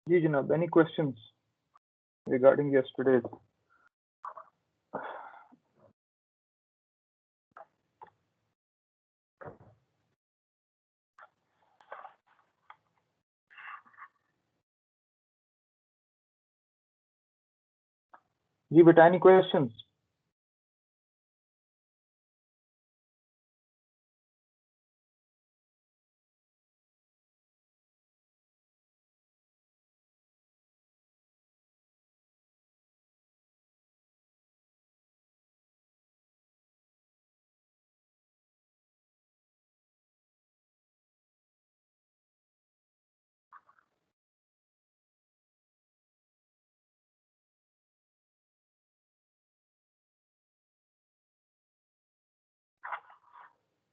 जी जनाब, any questions regarding yesterday's? जी बेटा, any questions?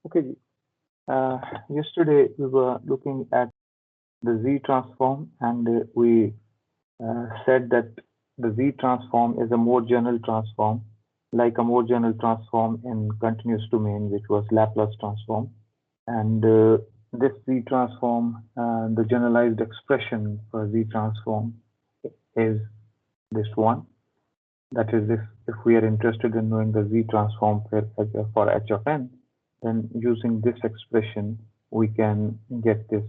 Okay जी. Yesterday we were looking at the Z transform, and we said that the Z transform is a more general transform, like a more general transform in continuous domain, which was Laplace transform. And this Z transform, the generalized expression for Z transform is this one. That is, if we are interested in knowing the Z transform for h of n, then using this expression, we can get this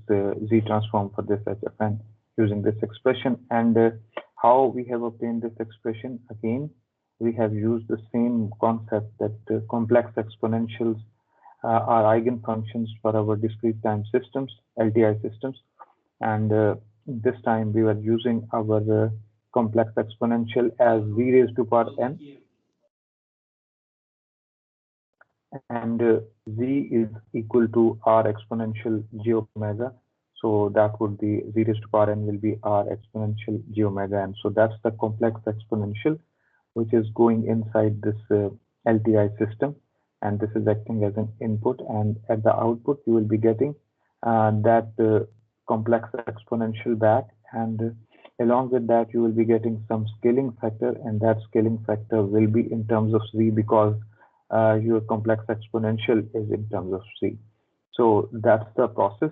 Z transform for this h of n using this expression. And how we have obtained this expression? Again, we have used the same concept that complex exponentials are eigenfunctions for our discrete time systems, LTI systems. And this time we were using our complex exponential as v raised to power n, and z is equal to r exponential j omega. So that would be z raised to power n will be r exponential j omega n. So that's the complex exponential which is going inside this LTI system, and this is acting as an input, and at the output you will be getting that complex exponential back, and along with that you will be getting some scaling factor, and that scaling factor will be in terms of z because your complex exponential is in terms of z. So that's the process.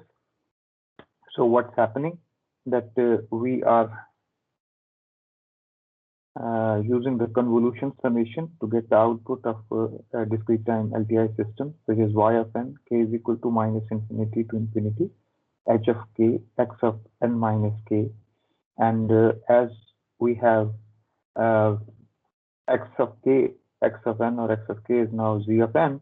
So what's happening, that we are using the convolution summation to get the output of a discrete time LTI system, which is y of n, k is equal to minus infinity to infinity, h of k, x of n minus k. And as we have x of k, x of n or x of k is now z of n.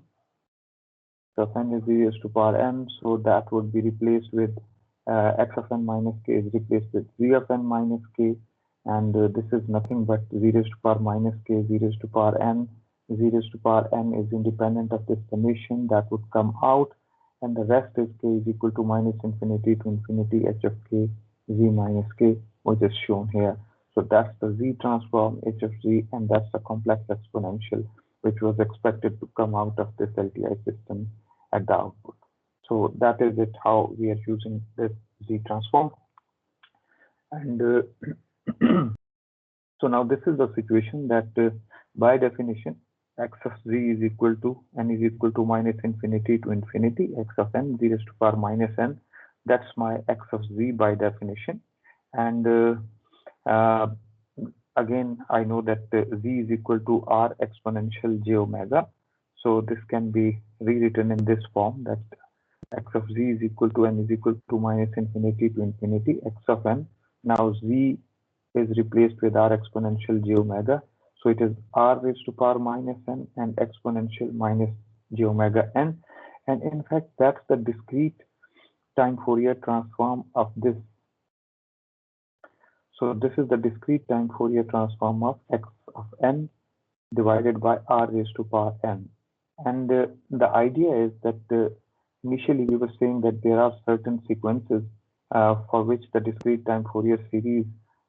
So n is z raised to power n, so that would be replaced with x of n minus k is replaced with z of n minus k. And this is nothing but z raised to power minus k, z raised to power n. Z raised to power n is independent of this summation, that would come out, and the rest is k is equal to minus infinity to infinity h of k, z minus k, which is shown here. So that's the Z transform h of z, and that's the complex exponential which was expected to come out of this LTI system at the output. So that is it, how we are using this Z transform. And so now this is the situation that by definition x of z is equal to n is equal to minus infinity to infinity x of n z raised to power minus n. That's my x of z by definition. And again, I know that z is equal to r exponential j omega. So this can be rewritten in this form, that x of z is equal to n is equal to minus infinity to infinity x of n. Now z is replaced with r exponential j omega. So it is r raised to power minus n and exponential minus j omega n. And in fact, that's the discrete time Fourier transform of this. So this is the discrete time Fourier transform of x of n divided by r raised to power n. And the idea is that initially we were saying that there are certain sequences for which the discrete time Fourier series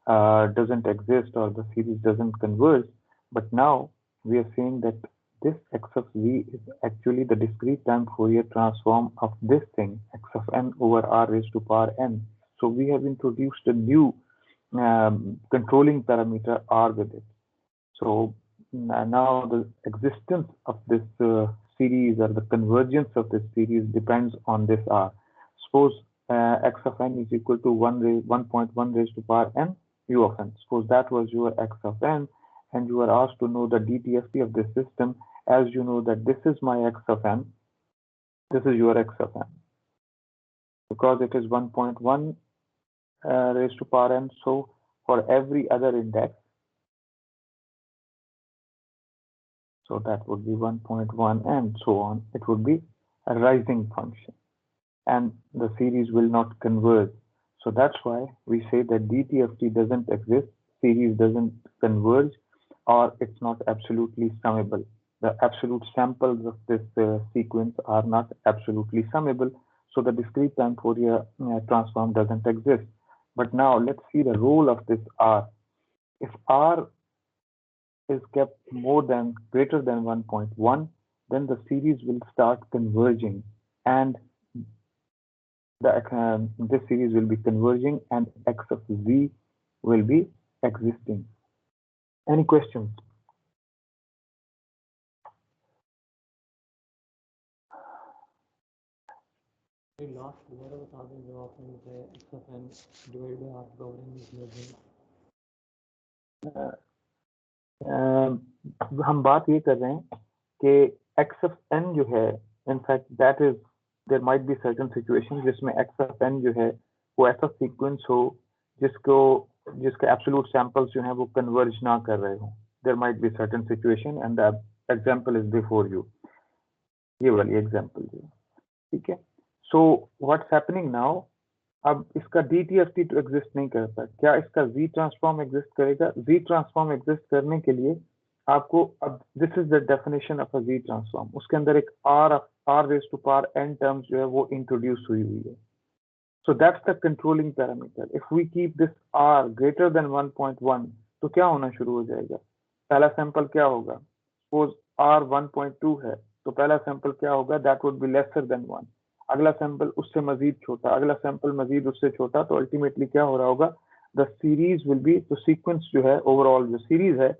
doesn't exist, or the series doesn't converge. But now we are saying that this x of z is actually the discrete time Fourier transform of this thing, x of n over r raised to power n. So we have introduced a new controlling parameter r with it. So now the existence of this series, or the convergence of this series, depends on this r. Suppose x of n is equal to 1.1 raised to power n u of n. Suppose that was your x of n, and you are asked to know the DTFT of this system. As you know that this is my x of n, this is your x of n. Because it is 1.1 raised to power n, so for every other index, so that would be 1.1 and so on, it would be a rising function, and the series will not converge. So that's why we say that DTFT doesn't exist, series doesn't converge, or it's not absolutely summable. The absolute samples of this sequence are not absolutely summable, so the discrete time Fourier transform doesn't exist. But now let's see the role of this R. If R is kept greater than 1.1, then the series will start converging, and this series will be converging, and x of z will be existing. Any questions? Last दोबारा बता दें जो आपने बताया x of n divide by r covering is less हम बात ये कर रहे हैं कि x of n जो है, in fact that is there might be certain situation जिसमें x of n जो है वो ऐसा सीक्वेंस हो जिसके एब्सोल्यूट सैंपल्स जो हैं वो कन्वर्ज ना कर रहे हो. There might be certain situation and the example is before you. ये वाली एग्जांपल जो, ठीक है. सो व्हाट्स हैपनिंग नाउ, अब इसका DTFT तो एग्जिस्ट नहीं करता. क्या इसका Z ट्रांसफॉर्म एग्जिस्ट करेगा? Z ट्रांसफॉर्म एग्जिस्ट करने के लिए आपको, अब this is the definition of a Z transform, उसके अंदर एक R raise to power n terms जो है वो इंट्रोड्यूस हुई है. So that's the controlling parameter. If we keep this R greater than 1.1 तो क्या होना शुरू हो जाएगा? पहला सैंपल क्या होगा? सपोज R 1.2 है तो पहला सैंपल क्या होगा? That would B lesser then 1. अगला सैंपल उससे मजीद छोटा, अगला सैंपल मजीद उससे छोटा. तो अल्टीमेटली क्या हो रहा होगा? द सीरीज विल बी, तो सीक्वेंस जो है ओवरऑल जो सीरीज है,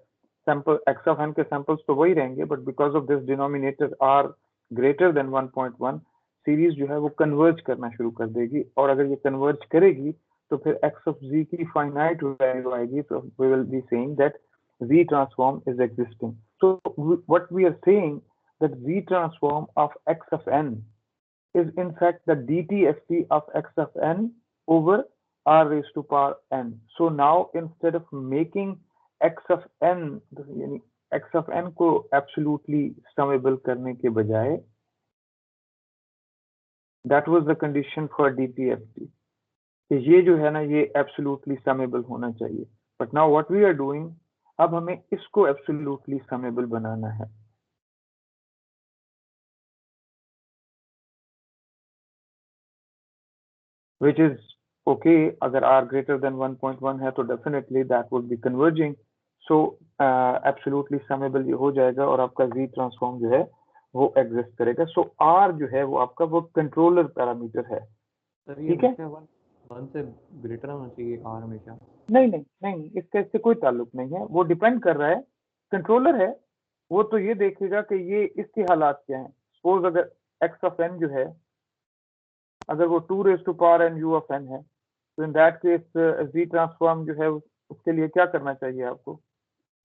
सैंपल x ऑफ n के सैंपल्स तो वही रहेंगे, but because of this denominator r greater than 1.1 series जो है वो कन्वर्ज करना शुरू कर देगी. और अगर ये कन्वर्ज करेगी तो फिर x ऑफ z की फाइनाइट वैल्यू आएगी. तो we will be saying that z transform is existing. So what we are saying that z transform of x of n is in fact the DTFT of x of n over r raised to power n. So now instead of making x of n, यानी x of n को absolutely summable करने के बजाय, that was the condition for DTFT, कि ये जो है ना ये absolutely summable होना चाहिए. But now what we are doing, अब हमें इसको absolutely summable बनाना है. Which is okay, अगर r greater than 1.1 है तो definitely that would be converging. So absolutely summable ये हो जाएगा और आपका Z transform जो है वो exist करेगा. So R जो है वो आपका वो controller parameter है. ठीक है? 1 से ग्रेटर होना चाहिए r हमेशा. नहीं, इससे कोई ताल्लुक नहीं है. वो डिपेंड कर रहा है, कंट्रोलर है वो तो ये देखेगा कि ये इसके हालात क्या हैं. सपोज अगर x of n जो है, अगर वो 2 raised to power n u of n है, तो in that case Z transform जो है उसके लिए क्या करना चाहिए आपको?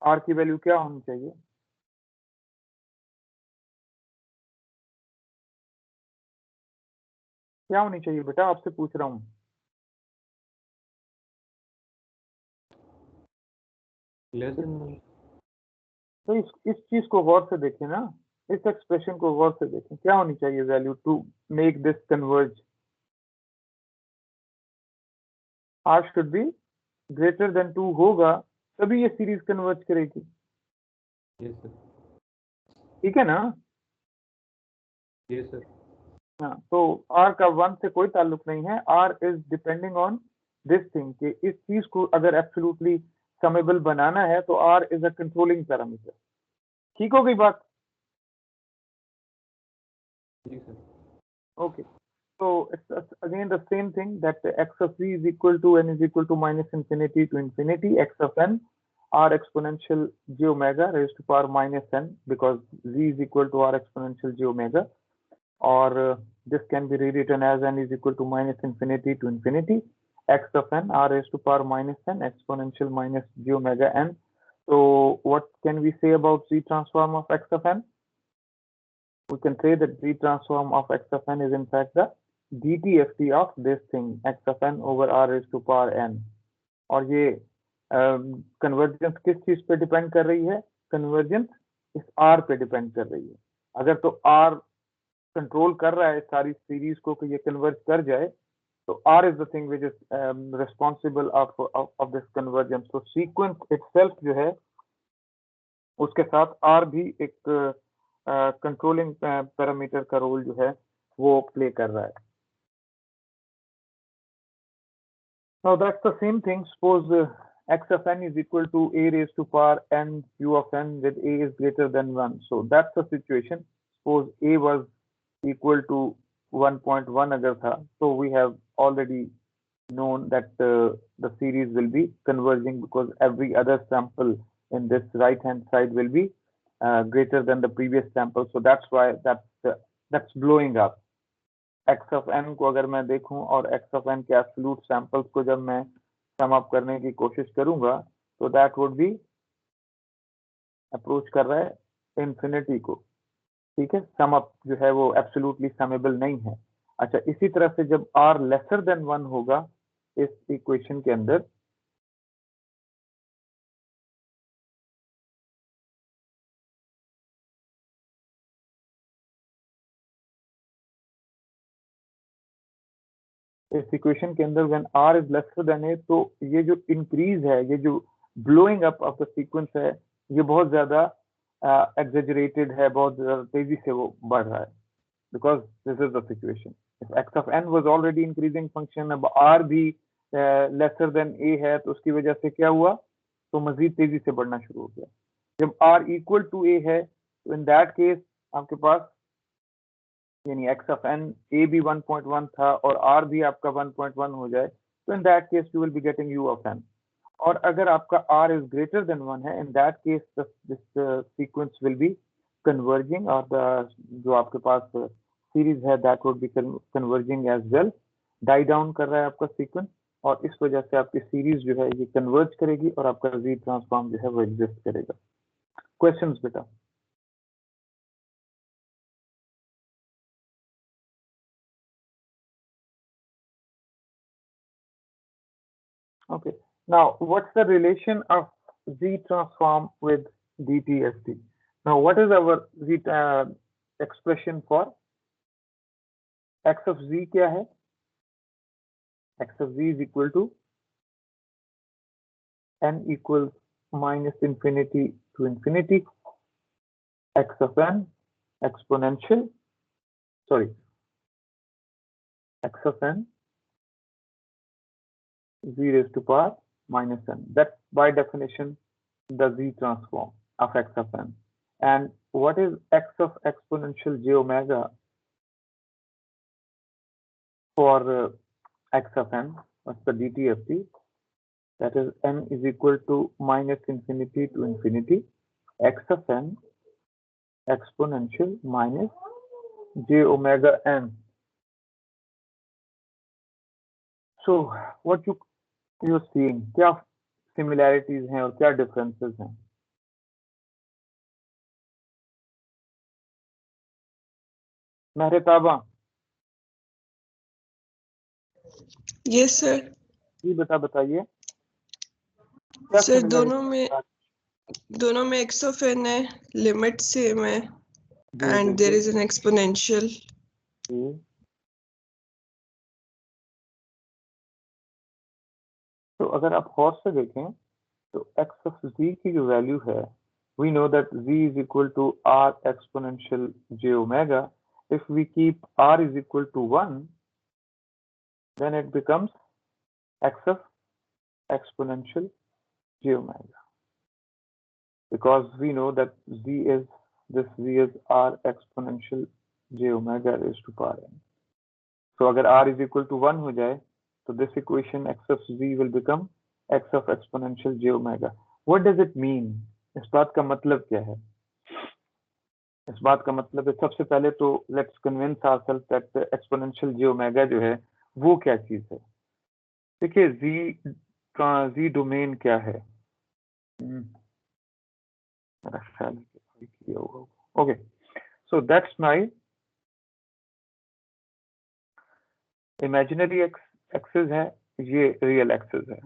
R की वैल्यू क्या होनी चाहिए? क्या होनी चाहिए बेटा? आपसे पूछ रहा हूँ. तो इस चीज को गौर से देखें ना, इस एक्सप्रेशन को गौर से देखें. क्या होनी चाहिए value to make this converge? R should be greater than 2 होगा तभी ये सीरीज कन्वर्ज करेगी. ठीक है ना? Yes sir. हाँ, तो R का 1 से कोई ताल्लुक नहीं है. R is depending on this thing कि इस चीज को अगर एब्सोल्युटली समेबल बनाना है तो R is a controlling parameter. ठीक हो गई बात? Okay. So it's again the same thing that x of z is equal to n is equal to minus infinity to infinity x of n r exponential j omega raised to power minus n, because z is equal to r exponential j omega. और this can be rewritten as n is equal to minus infinity to infinity x of n r raised to power minus n exponential minus j omega n. So what can we say about Z transform of x of n? We can say that Z transform of x of n is in fact the DTFT of this thing x of n over r raised to power n. और ये convergence किस चीज पे depend कर रही है? Convergence इस r पे डिपेंड कर रही है. अगर तो r कंट्रोल कर रहा है सारी सीरीज को कि ये कन्वर्ज कर जाए, तो r is the thing which is responsible of this convergence. तो सीक्वेंस itself जो है उसके साथ r भी एक कंट्रोलिंग पैरामीटर का रोल जो है वो प्ले कर रहा है. Now that's the same thing. Suppose x of n is equal to a raised to power n u of n with a is greater than 1. So that's the situation. Suppose a was equal to 1.1 agar tha, so we have already known that the series will be converging because every other sample in this right hand side will be greater than the previous sample. So that's why that's blowing up. x of n को अगर मैं देखूं और x of n के absolute samples को जब मैं sum up करने की कोशिश करूंगा, तो दैट वुड बी अप्रोच कर रहा है इंफिनिटी को. ठीक है, सम अप जो है वो एब्सोल्युटली समेबल नहीं है. अच्छा, इसी तरह से जब r लेसर देन 1 होगा इस इक्वेशन के अंदर, इस इक्वेशन के अंदर when r is lesser than a, तो ये जो इंक्रीज है, ये जो blowing up of the sequence है, ये बहुत ज्यादा एग्जेजरेटेड है, बहुत ज्यादा तेजी से वो बढ़ रहा है. Because this is the situation. If x of n was already increasing function, अब r भी लेसर देन a है, तो उसकी वजह से क्या हुआ, तो मजीद तेजी से बढ़ना शुरू हो गया. जब r इक्वल टू a है, तो इन दैट केस आपके पास यानी x ऑफ n a भी 1.1 था और r भी आपका 1.1 हो जाए, तो in that case you will be getting u of n. और अगर आपका r इज ग्रेटर देन 1 है, in that case this sequence will be converging, और जो आपके पास सीरीज है that would be converging as well. Die down कर रहा है आपका सीक्वेंस, और इस वजह से आपकी सीरीज जो है ये कन्वर्ज करेगी और आपका जी ट्रांसफॉर्म जो है वो एग्जिस्ट करेगा. क्वेश्चंस बेटा? Okay. Now, what's the relation of Z transform with DTFT? Now, what is our Z expression for x of Z? क्या है? X of Z is equal to n equals minus infinity to infinity x of n exponential, sorry, x of n Z raised to power minus n. That's by definition the Z transform of x of n. And what is x of exponential j omega for x of n? What's the DTFT? That is n is equal to minus infinity to infinity x of n exponential minus j omega n. So what you're seeing, क्या similarities हैं और क्या differences हैं? मेहरताबा? Yes sir. जी बेटा बताइए. Sir दोनों में x of n है, लिमिट सेम है, and there is an exponential. तो अगर आप गौर से देखें तो x of z की जो वैल्यू है, we know that z is equal to r exponential j omega. If we keep r is equal to 1, then it becomes x of exponential j omega, because we know that z is r exponential j omega raised to power n. So अगर r is equal to 1 हो जाए, so this equation x of z will become x of exponential j omega. What does it mean? इस बात का मतलब क्या है? इस बात का मतलब है सबसे पहले तो let's convince ourselves that exponential j omega जो है वो क्या चीज है। देखिए जी डोमेन क्या है, मेरा ख्याल किया होगा। Okay, so that's my imaginary axis है, ये रियल एक्सिस है,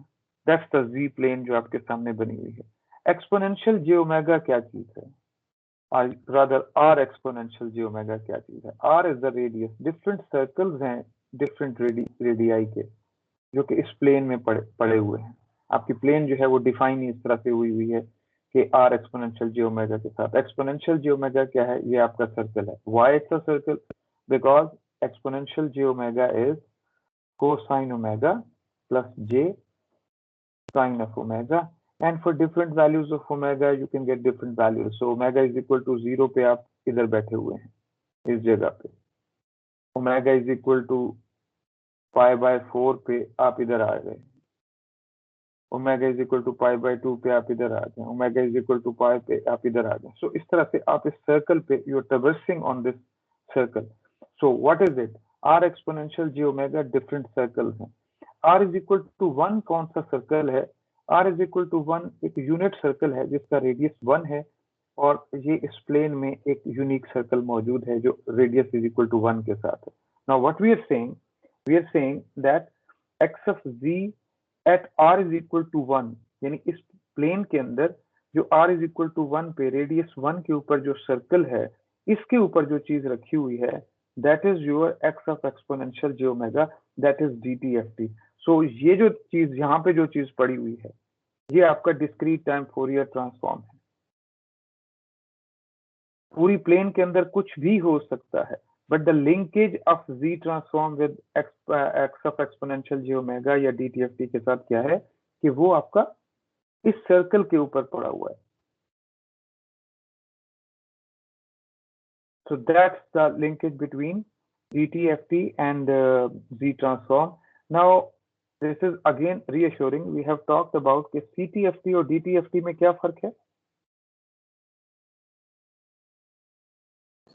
दैट्स द जी प्लेन जो आपके सामने बनी हुई है। एक्सपोनेंशियल j ओमेगा क्या चीज है, rather r exponential j omega क्या चीज है। r is the radius, different circles हैं डिफरेंट रेडियाई के जो कि इस प्लेन में पड़े हुए हैं। आपकी प्लेन जो है वो डिफाइन ही इस तरह से हुई है कि r एक्सपोनेंशियल j ओमेगा के साथ। एक्सपोनेंशियल j ओमेगा क्या है, ये आपका सर्कल है। Why it's a circle, because exponential j omega is cosine omega plus j sine of omega, and for different values of omega you can get different values. So omega is equal to 0 पे आप इधर बैठे हुए हैं इस जगह पे, omega is equal to pi by 4 पे आप इधर आ गए, omega is equal to pi by 2 पे आप इधर आ गए, omega is equal to pi पे आप इधर आ गए। So इस तरह से आप इस सर्कल पे you are traversing on this circle. So what is it, r exponential j omega different circles हैं। r is equal to 1 कौन सा सर्कल है, r is equal to 1 एक यूनिट सर्कल है जिसका रेडियस 1 है, और ये इस प्लेन में एक यूनिक सर्कल मौजूद है जो रेडियस इज इक्वल टू 1 के साथ है। Now what we are saying that x of z at r is equal to 1, यानी इस प्लेन के अंदर जो r is equal to 1 पे रेडियस 1 के ऊपर जो सर्कल है, इसके ऊपर जो चीज रखी हुई है that is your x of exponential j omega, that is dtft। so ये जो चीज यहाँ पे जो चीज पड़ी हुई है ये आपका डिस्क्रीट टाइम फोरियर ट्रांसफॉर्म है। पूरी प्लेन के अंदर कुछ भी हो सकता है, but the linkage of z transform with x of exponential j omega या dtft के साथ क्या है कि वो आपका इस सर्कल के ऊपर पड़ा हुआ है। So that's the linkage between DTFT and Z transform. Now, this is again reassuring. We have talked about कि CTFT और DTFT में क्या फर्क है?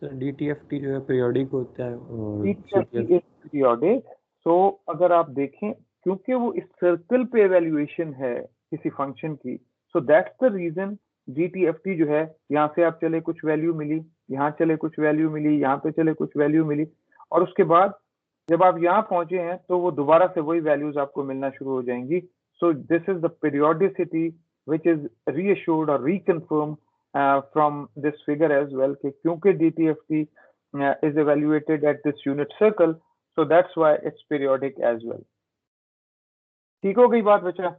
सर DTFT जो है पीरियोडिक होता है और DTFT is periodic. So अगर आप देखें क्योंकि वो इस सर्कल पे एवेल्युएशन है किसी फंक्शन की, so that's the reason DTFT जो है यहाँ से आप चले कुछ वैल्यू मिली, यहाँ चले कुछ वैल्यू मिली, यहाँ पे चले कुछ वैल्यू मिली, और उसके बाद जब आप यहाँ पहुंचे हैं तो वो दोबारा से वही वैल्यूज आपको मिलना शुरू हो जाएंगी। So this is the periodicity which is reassured और reconfirm from this figure as well कि क्योंकि DTFT is evaluated at this unit circle, so that's why it's periodic as well. ठीक हो गई बात बच्चा?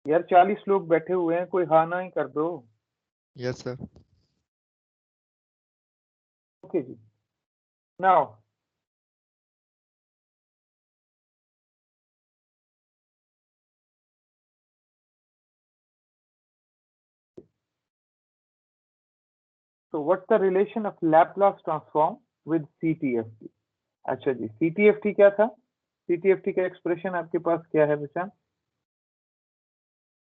यार 40 लोग बैठे हुए हैं, कोई हाँ ना ही कर दो। Yes, sir. Okay ji. Now so what's the relation of Laplace transform with CTFT? अच्छा जी, CTFT क्या था? CTFT का एक्सप्रेशन आपके पास क्या है बच्चा?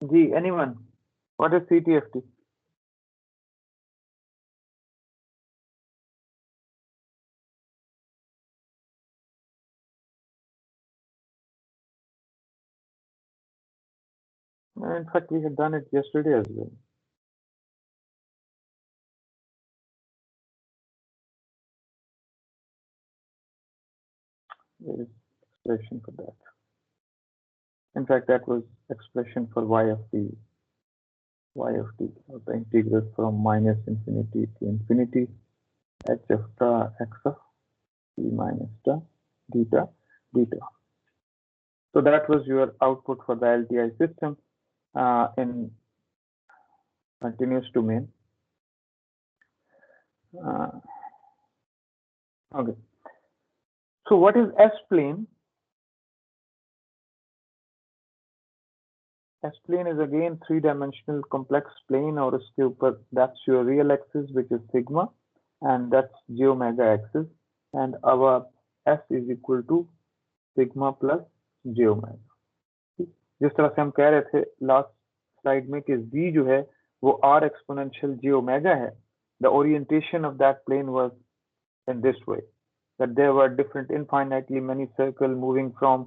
जी, anyone? What is CTFT? In fact, we had done it yesterday as well. There is expression for that. In fact, that was expression for y of t, the integral from minus infinity to infinity, h of the x of t minus the theta. So that was your output for the LTI system in continuous domain. Okay. So what is S-plane? S-plane is again three-dimensional complex plane, और उसके ऊपर that's your real axis which is sigma, and that's j omega axis, and our S is equal to sigma plus j omega. जिस तरह से हम कह रहे थे लास्ट स्लाइड में कि z जो है वो r exponential j omega है, the orientation of that plane was in this way, that there were different infinitely many circles moving from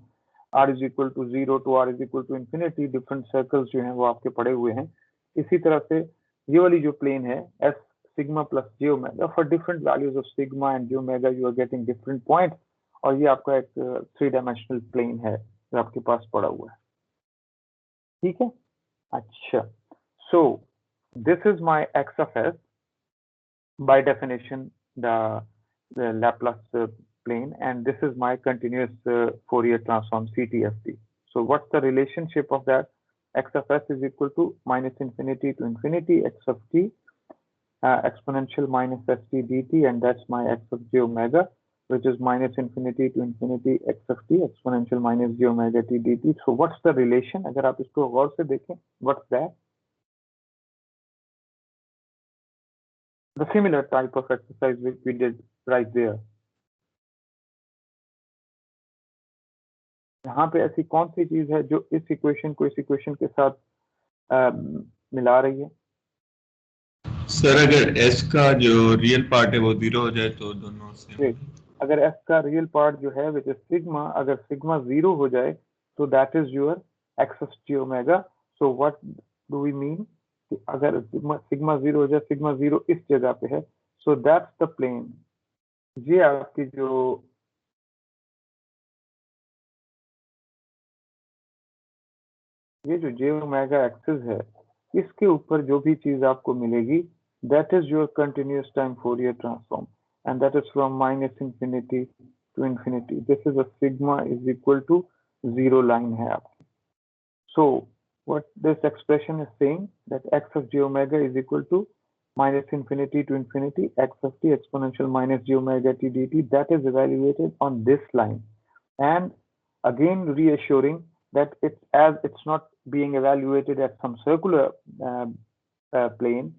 r is equal to 0 to r is equal to infinity. different circles जो हैं वो आपके पड़े हुए हैं. इसी तरह से ये वाली जो plane है s sigma plus j omega, for different values of sigma and j omega you are getting different points, और ये आपका एक 3-dimensional plane है जो आपके पास पड़ा हुआ है. ठीक है. अच्छा, so this is my x of s, by definition the Laplace plane, and this is my continuous Fourier transform CTFT. So what's the relationship of that? X of s is equal to minus infinity to infinity x of t exponential minus st dt, and that's my x of j omega, which is minus infinity to infinity x of t exponential minus j omega t dt. So what's the relation? अगर आप इसको गौर से देखें, what's that? The similar type of exercise which we did right there. यहाँ पे ऐसी कौन सी चीज है जो इस इक्वेशन को इस इक्वेशन के साथ मिला रही है? सर अगर s का जो रियल पार्ट है वो 0 हो जाए तो दोनों सेम. अगर s का रियल पार्ट जो है विच इज सिग्मा, अगर सिग्मा 0 हो जाए तो that is your x of j omega. So what do we mean? अगर सिग्मा 0 हो जाए, सिग्मा 0 इस जगह पे है, सो दैट्स द प्लेन. ये आपकी जो ये जो j omega एक्सिस है, इसके ऊपर जो भी चीज आपको मिलेगी, that is your continuous time Fourier transform, and that is from minus infinity to infinity. This is a sigma is equal to 0 line है आपकी. So what this expression is saying, that x of j omega is equal to minus infinity to infinity x of t exponential minus j omega t dt, that is evaluated on this line. And again reassuring that it's not being evaluated at some circular plane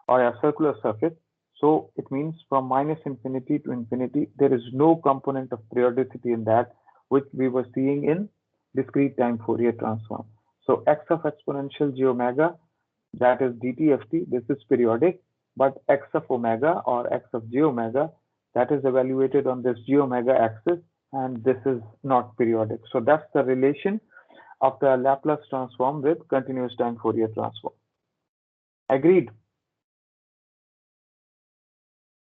or a circular surface. So it means from minus infinity to infinity, there is no component of periodicity in that, which we were seeing in discrete time Fourier transform. So x of exponential j omega, that is dt of t, this is periodic, but x of omega or x of j omega, that is evaluated on this j omega axis, and this is not periodic. So that's the relation of the Laplace transform with continuous time Fourier transform. Agreed?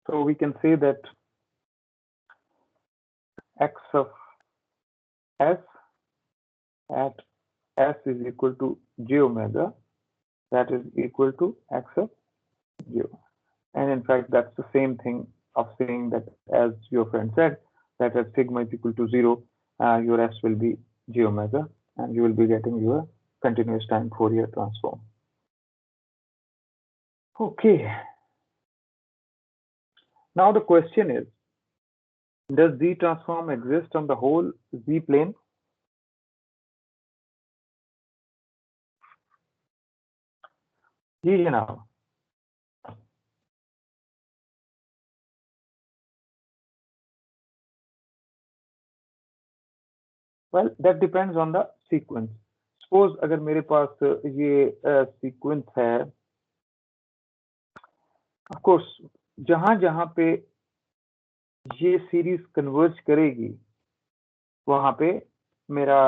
So we can say that x of s at s is equal to j omega, that is equal to x of j. And in fact, that's the same thing of saying that, as your friend said, that as sigma is equal to 0, your s will be j omega, and you will be getting your continuous time Fourier transform. Okay. Now the question is, does Z transform exist on the whole Z plane? जी जनाब. Well, that depends on the sequence. Suppose अगर मेरे पास ये sequence है, of course जहां जहां पे ये series converge करेगी वहां पे मेरा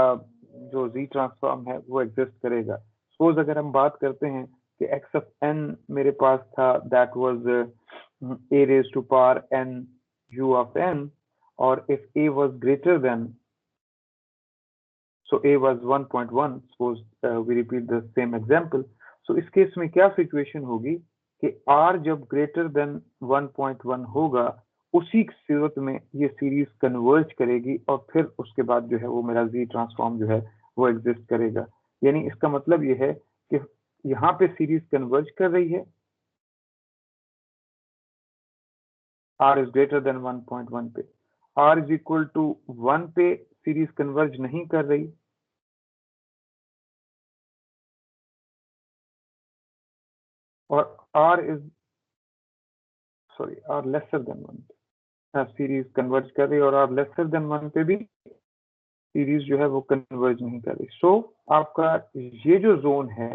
जो Z ट्रांसफॉर्म है वो एग्जिस्ट करेगा. सपोज अगर हम बात करते हैं कि x of n मेरे पास था, that was a raised to power n u of n, or if a was greater than, so a was 1.1, suppose we repeat the same example. So इस केस में क्या सिचुएशन होगी कि r जब greater than 1.1 होगा, उसी सूरत में ये सीरीज कन्वर्ज करेगी और फिर उसके बाद जो है वो मेरा Z ट्रांसफॉर्म जो है वो एग्जिस्ट करेगा. यानी इसका मतलब ये है कि यहाँ पे सीरीज कन्वर्ज कर रही है, r इज ग्रेटर देन 1.1 पे, r इज इक्वल टू 1 पे सीरीज कन्वर्ज नहीं कर रही, और r लेसर देन 1 पे सीरीज कन्वर्ज कर रही है, और r लेसर देन 1 पे भी सीरीज जो है वो कन्वर्ज नहीं कर रही। सो आपका ये जो जोन है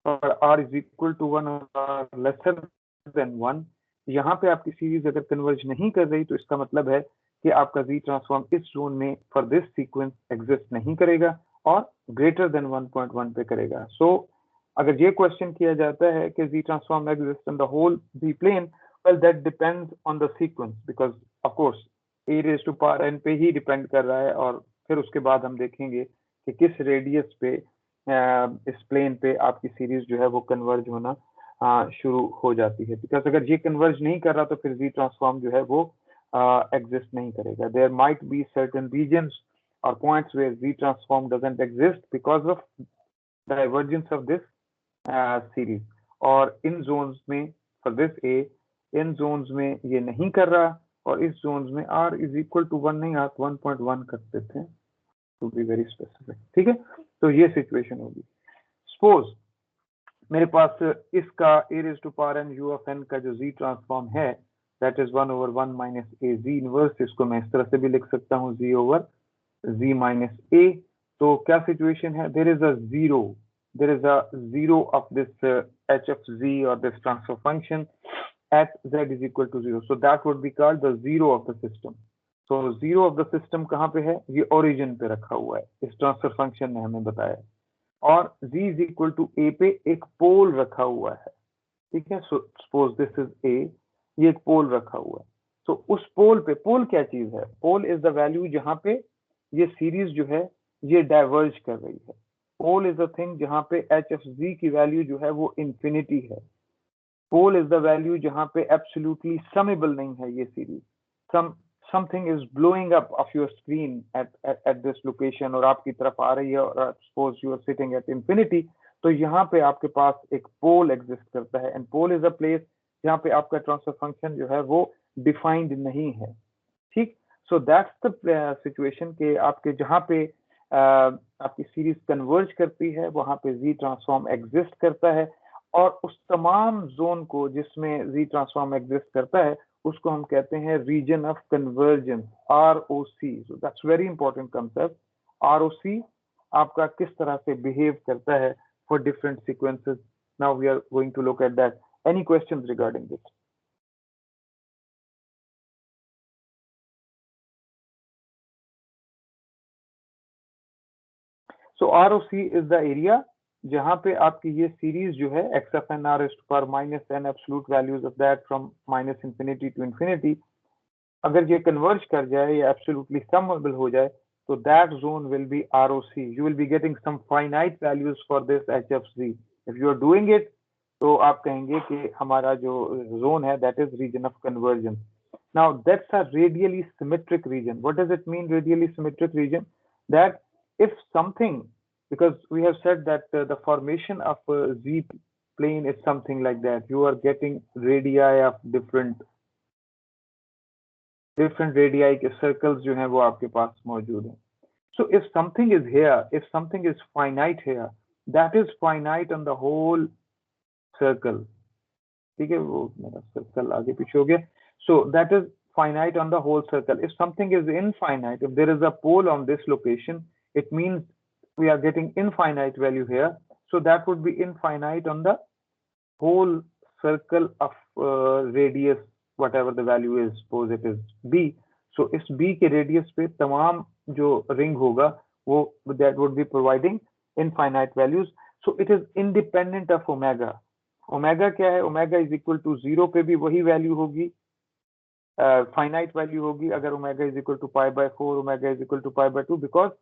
और r इज इक्वल टू 1 और लेसर देन 1, यहाँ पे आपकी सीरीज अगर कन्वर्ज नहीं कर रही तो इसका मतलब है कि आपका z ट्रांसफॉर्म इस जोन में फॉर दिस सीक्वेंस एग्जिस्ट नहीं करेगा और ग्रेटर देन 1.1 पे करेगा। सो अगर ये क्वेश्चन किया जाता है कि z transform exist in the whole z plane, well that depends on the sequence, because of course a raise to power n पे ही डिपेंड कर रहा है, और फिर उसके बाद हम देखेंगे कि किस रेडियस पे इस प्लेन पे आपकी सीरीज जो है वो कन्वर्ज होना शुरू हो जाती है। बिकॉज अगर ये कन्वर्ज नहीं कर रहा तो फिर z ट्रांसफॉर्म जो है वो एग्जिस्ट नहीं करेगा। There might be certain reasons और points where z transform doesn't exist because of divergence of this series, और इन जोन्स में फॉर दिस a इन जोन्स में ये नहीं कर रहा, और इस जोन्स में r इज इक्वल टू 1 नहीं, आप 1.1 कर देते हैं टू बी वेरी स्पेसिफिक। ठीक है, तो ये सिचुएशन होगी। सपोज मेरे पास इसका a raise to power n u of n का जो z ट्रांसफॉर्म है that is 1/1 minus a z inverse, इसको मैं इस तरह से भी लिख सकता हूँ z over z minus a। तो क्या सिचुएशन है, there is a zero of this h of z or this transfer function at z is equal to 0, so that would be called the zero of the system। so zero of the system कहाँ पे है, ये origin पे रखा हुआ है, इस transfer function ने हमें बताया, और z is equal to a पे एक पोल रखा हुआ है। ठीक है, so suppose this is a, ये एक पोल रखा हुआ है। तो उस पोल पे, पोल क्या चीज है, पोल इज द वैल्यू जहाँ पे ये सीरीज जो है ये डाइवर्ज कर रही है। पोल इज द थिंग जहाँ पे h of z की वैल्यू जो है वो इंफिनिटी है। पोल इज द वैल्यू जहाँ पे एब्सोल्युटली समेबल नहीं है ये series. something is blowing up of your screen at this location और आपकी तरफ आ रही है, और suppose you are sitting at infinity, तो यहाँ पे आपके पास एक पोल एग्जिस्ट करता है, and pole is a place जहाँ पे आपका ट्रांसफर फंक्शन जो है वो डिफाइंड नहीं है। ठीक, सो दैट्स द सिचुएशन के आपके जहाँ पे आपकी सीरीज कन्वर्ज करती है वहां पे z ट्रांसफॉर्म एग्जिस्ट करता है, और उस तमाम जोन को जिसमें z ट्रांसफॉर्म एग्जिस्ट करता है उसको हम कहते हैं region of convergence, ROC। So that's very important concept. ROC आपका किस तरह से बिहेव करता है for different sequences. Now we are going to look at that. Any questions regarding this? So ROC is the area जहां पे आपकी ये सीरीज जो है x of n r raised to power minus n absolute values of that from minus infinity to infinity, अगर ये converge कर जाए या एब्सोल्युटली समेबल हो जाए तो that zone will be ROC। You will be getting some finite values for this h of z। If you are doing it तो आप कहेंगे कि हमारा जो जोन है that is region of convergence. Now that's a radially symmetric region. What does it mean radially symmetric region? That if something, because we have said that the formation of z plane is something like that, you are getting radii of different radii के circles जो हैं वो आपके पास मौजूद हैं। so if something is here, if something is finite here, that is finite on the whole circle। ठीक है, वो मेरा circle आगे पीछे हो गया। so that is finite on the whole circle। if something is infinite, if there is a pole on this location, it means we are getting infinite value here, so that would be infinite on the whole circle of radius whatever the value is, suppose it is b। so इस b के radius पे तमाम जो ring होगा वो that would be providing infinite values। so it is independent of omega। omega क्या है, omega is equal to 0 पे भी वही value होगी, finite value होगी। अगर omega is equal to pi/4, omega is equal to pi/2, because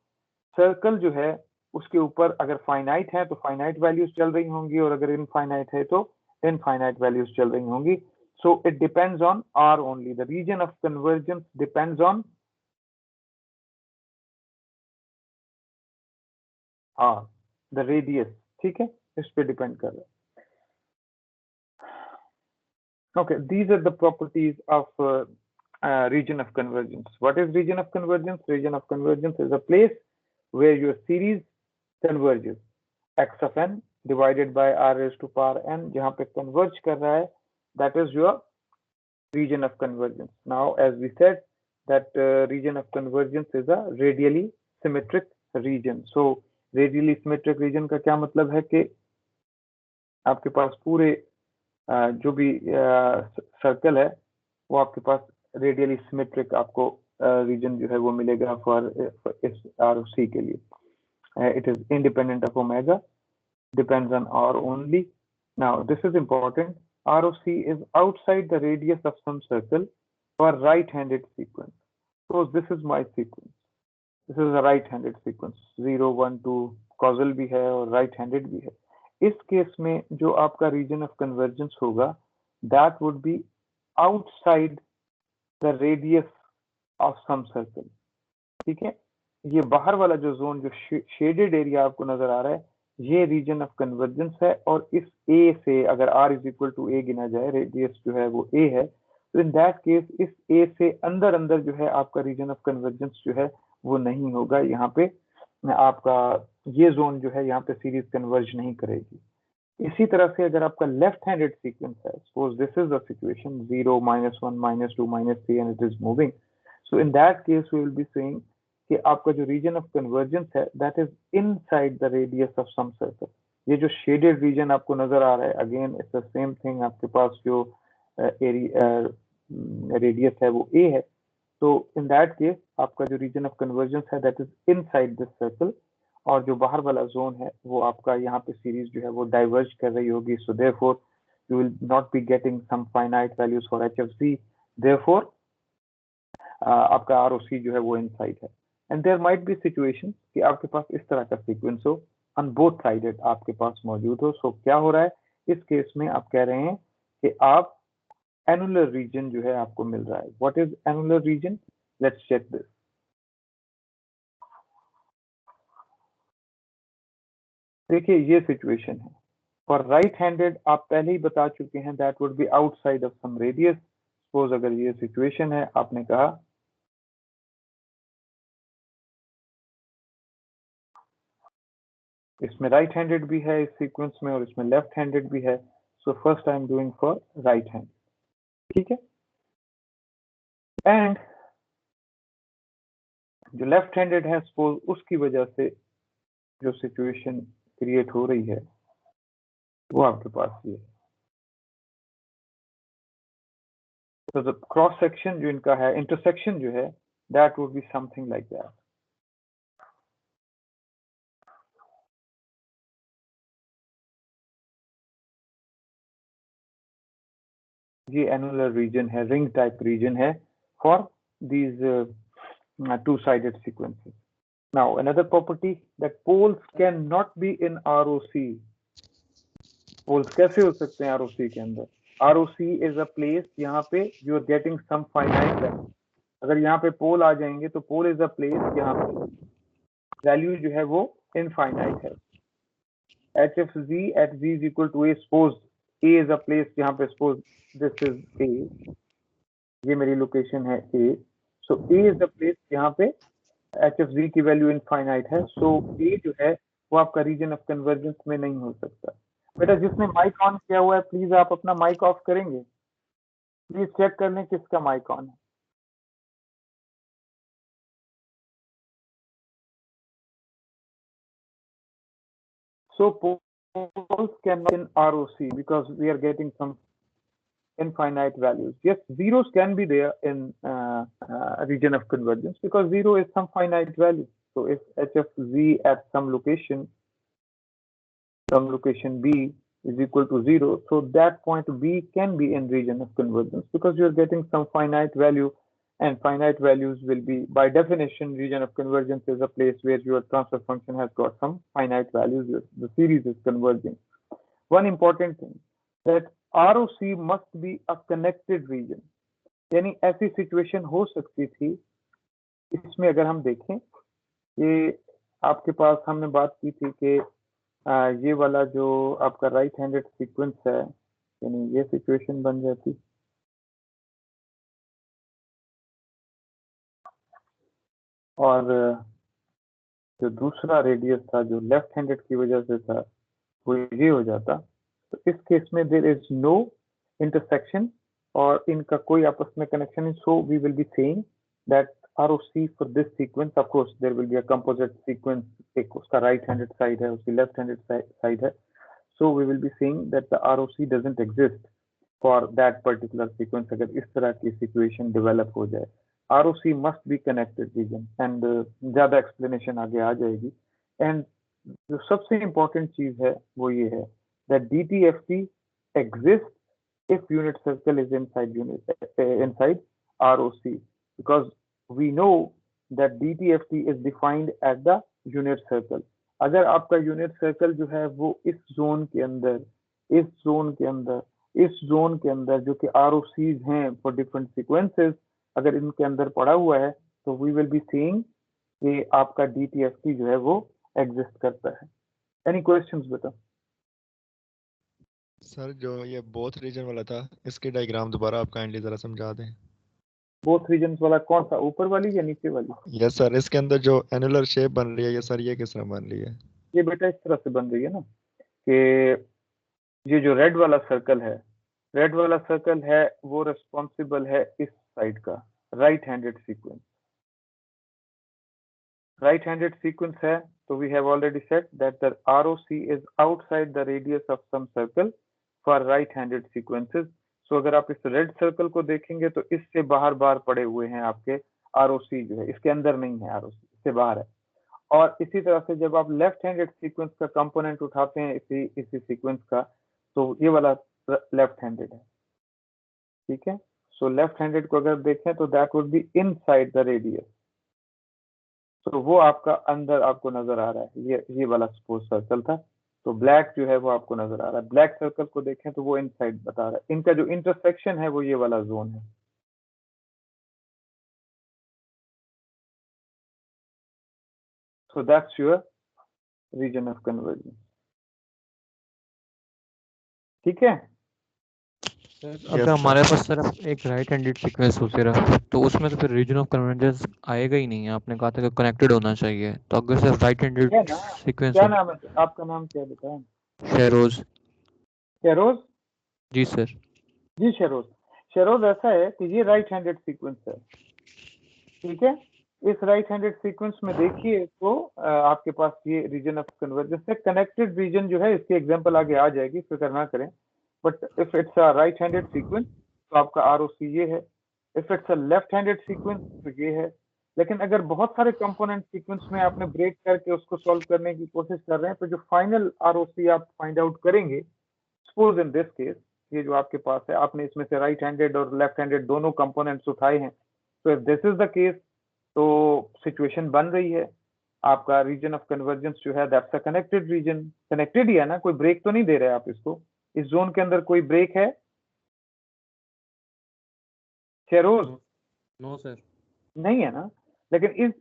circle जो है उसके ऊपर अगर फाइनाइट है तो फाइनाइट वैल्यूज चल रही होंगी, और अगर इनफाइनाइट है तो इनफाइनाइट वैल्यूज चल रही होंगी। So it depends on R only. The region of convergence depends on R, the radius. ठीक है, इस पे डिपेंड कर रहा है। Okay, these are the properties of region of convergence. What is region of convergence? Region of convergence is a place where your series converges, x of n divided by r raised to power n, जहाँ पे converge कर रहा है, that is your region of convergence। Now, as we said, that region of convergence is a radially symmetric region. So radially symmetric region का क्या मतलब है कि आपके पास पूरे जो भी सर्कल है वो आपके पास रेडियली सिमेट्रिक आपको रीजन जो है वो मिलेगा फॉर इस ROC के लिए। It is independent of omega, depends on R only. Now this is important. ROC is outside the radius of some circle for right-handed sequence. So this is my sequence. This is a right-handed sequence. 0, 1, 2 causal भी है और right-handed भी है। इस case में जो आपका region of convergence होगा, that would be outside the radius of some circle. ठीक है, ये बाहर वाला जो जोन, जो शेडेड एरिया आपको नजर आ रहा है, ये रीजन ऑफ कन्वर्जेंस है। और इस ए से अगर R इज इक्वल टू ए गिना जाए, रेडियस जो है वो ए है, तो इन दैट केस इस ए से अंदर अंदर जो है आपका रीजन ऑफ कन्वर्जेंस जो है वो नहीं होगा। यहाँ पे आपका ये जोन जो है यहाँ पे सीरीज कन्वर्ज नहीं करेगी। इसी तरह से अगर आपका लेफ्ट हैंडेड सीक्वेंस है, suppose this is the situation 0, -1, -2, -3 and it is moving, so in that case we will be saying कि आपका जो रीजन ऑफ कन्वर्जेंस है that is inside the radius of some circle. ये जो shaded region आपको नजर आ रहा है, again it's the same thing. आपके पास जो रेडियस है वो ए है, तो इन दैट केस आपका जो रीजन ऑफ कन्वर्जेंस है that is inside this circle, और जो बाहर वाला जोन है वो आपका यहाँ पे सीरीज जो है वो डाइवर्ज कर रही होगी। So therefore you will not be getting some finite values for HFC, therefore आपका ROC जो है वो इनसाइड है। And there might be situation कि आपके पास इस तरह का सीक्वेंस हो, ऑन बोथ साइडेड आपके पास मौजूद हो। सो क्या हो रहा है इस केस में, आप कह रहे हैं कि आप एनुलर रीजन जो है आपको मिल रहा है। What is annular region? Let's check this. देखिए ये सिचुएशन है फॉर राइट हैंडेड, आप पहले ही बता चुके हैं that would be outside of some radius. Suppose अगर ये सिचुएशन है, आपने कहा इसमें राइट हैंडेड भी है इस सीक्वेंस में और इसमें लेफ्ट हैंडेड भी है। So first I am doing for right hand, ठीक है। एंड जो लेफ्ट हैंडेड है, सपोज उसकी वजह से जो सिचुएशन क्रिएट हो रही है वो आपके पास ये है। तो द क्रॉस सेक्शन जो इनका है, इंटरसेक्शन जो है, that would be something like that. ये एनुलर रीजन है, रिंग टाइप रीजन है for these two-sided sequences. Now another property that poles cannot be in ROC. Poles कैसे हो सकते हैं ROC के अंदर? ROC is a place यहाँ पे you are getting some finite value. अगर यहाँ पे पोल आ जाएंगे तो पोल is a place यहाँ पे वैल्यू जो है वो इनफाइनाइट है। HFZ at Z is equal to A. Suppose A is a place, यहाँ पे suppose this is A, ये मेरी लोकेशन है A, so A is the place यहाँ पे HFZ की वैल्यू इनफाइनाइट है। so A जो है वो आपका रीजन ऑफ कन्वर्जेंस में नहीं हो सकता। बेटा जिसने माइक ऑन किया हुआ है प्लीज आप अपना माइक ऑफ करेंगे? प्लीज चेक कर लें किसका माइक ऑन है। So poles cannot in ROC because we are getting some infinite values. Yes, zeros can be there in region of convergence because 0 is some finite value. So if HFZ at some location B is equal to 0, so that point B can be in region of convergence because you are getting some finite value, and finite values will be, by definition, region of convergence is a place where your transfer function has got some finite values. The series is converging. One important thing that ROC must be a connected region. यानी ऐसी situation हो सकती थी इसमें, अगर हम देखें ये आपके पास हमने बात की थी कि ये वाला जो आपका राइट हैंडेड सीक्वेंस है, यानी ये सिचुएशन बन जाती और जो दूसरा रेडियस था जो लेफ्ट हैंडेड की वजह से था वो ये हो जाता। तो इस केस में देयर इज नो इंटरसेक्शन और इनका कोई आपस में कनेक्शन है। So we will be saying that ROC for this sequence, of course, there will be a composite sequence. एक उसका right-handed side है, उसकी left-handed side है. So we will be saying that the ROC doesn't exist for that particular sequence. अगर इस तरह की situation develop हो जाए, ROC must be connected region, and ज़्यादा explanation आगे आ जाएगी. And जो सबसे important चीज है वो ये है that DTFT exists if unit circle is inside ROC, because we know that DTFT is defined as the unit circle. अगर आपका यूनिट सर्कल जो है वो इस जोन के अंदर, इस जोन के अंदर, इस जोन के अंदर जो कि ROCs हैं फॉर डिफरेंट सीक्वेंसेस, अगर इनके अंदर पड़ा हुआ है तो वी विल बी सीइंग कि आपका DTFT जो है वो एग्जिस्ट करता है. एनी क्वेश्चंस बेटा? सर जो ये बोथ रीजन वाला था, इसके डायग्राम दोबारा आप काइंडली जरा समझा दें. बोथ रीजन्स वाला कौन सा, ऊपर वाली या नीचे वाली? यस सर, इसके अंदर जो एनुलर शेप बन रही है ये सर, ये किस तरह बन रही है? ये बेटा इस तरह से बन रही है ना कि ये जो रेड वाला सर्कल है, रेड वाला सर्कल है वो रिस्पॉन्सिबल है इस साइड का, right handed sequence. Right handed sequence है तो we have already said that the ROC is outside the radius of some circle for right handed sequences. So अगर आप इस रेड सर्कल को देखेंगे तो इससे बाहर बाहर पड़े हुए हैं आपके ROC जो है, इसके अंदर नहीं है ROC, इससे बाहर है. और इसी तरह से जब आप लेफ्ट हैंडेड सीक्वेंस का कंपोनेंट उठाते हैं इसी सीक्वेंस का, तो ये वाला लेफ्ट हैंडेड है. ठीक है, सो लेफ्ट हैंडेड को अगर देखें तो that would be inside the radius. तो वो आपका अंदर आपको नजर आ रहा है, ये वाला सपोज सर्कल था, तो ब्लैक जो है वो आपको नजर आ रहा है. ब्लैक सर्कल को देखें तो वो इनसाइड बता रहा है. इनका जो इंटरसेक्शन है वो ये वाला जोन है. So that's your region of convergence. ठीक है? अगर हमारे पास सिर्फ एक राइट हैंडेड सीक्वेंस हो सिर्फ, तो उसमें तो फिर रीजन ऑफ कन्वर्जेंस आएगा ही नहीं. आपने कहा था कि कनेक्टेड होना चाहिए, तो अगर सिर्फ राइट हैंडेड सीक्वेंस. क्या नाम है आपका? नाम क्या बताएं? शेरोज. शेरोज? जी सर. जी शेरोज. शेरोज ऐसा है कि ये राइट हैंडेड सीक्वेंस है. ठीक है, इस राइट हैंडेड सीक्वेंस में देखिए तो आपके पास ये रीजन ऑफ कन्वर्जेंस है. कनेक्टेड रीजन जो है इसकी एग्जांपल आगे आ जाएगी, फिक्र ना करें. But if it's a right handed sequence तो आपका ROC ये है. If it's a left handed sequence तो ये है. लेकिन अगर बहुत सारे कंपोनेंट सीक्वेंस में आपने ब्रेक करके उसको सॉल्व करने की कोशिश कर रहे हैं तो जो फाइनल ROC आप फाइंड आउट करेंगे, सपोज इन दिस केस ये जो आपके पास है, आपने इसमें से राइट हैंडेड और लेफ्ट हैंडेड दोनों कंपोनेंट्स उठाए हैं, तो if this is the case तो सिचुएशन बन रही है आपका रीजन ऑफ कन्वर्जेंस जो है that's a connected region. Connected ही है ना, कोई ब्रेक तो नहीं दे रहे आप इसको. इस जोन के अंदर कोई ब्रेक है शेरोज? No sir. नहीं है ना. लेकिन इस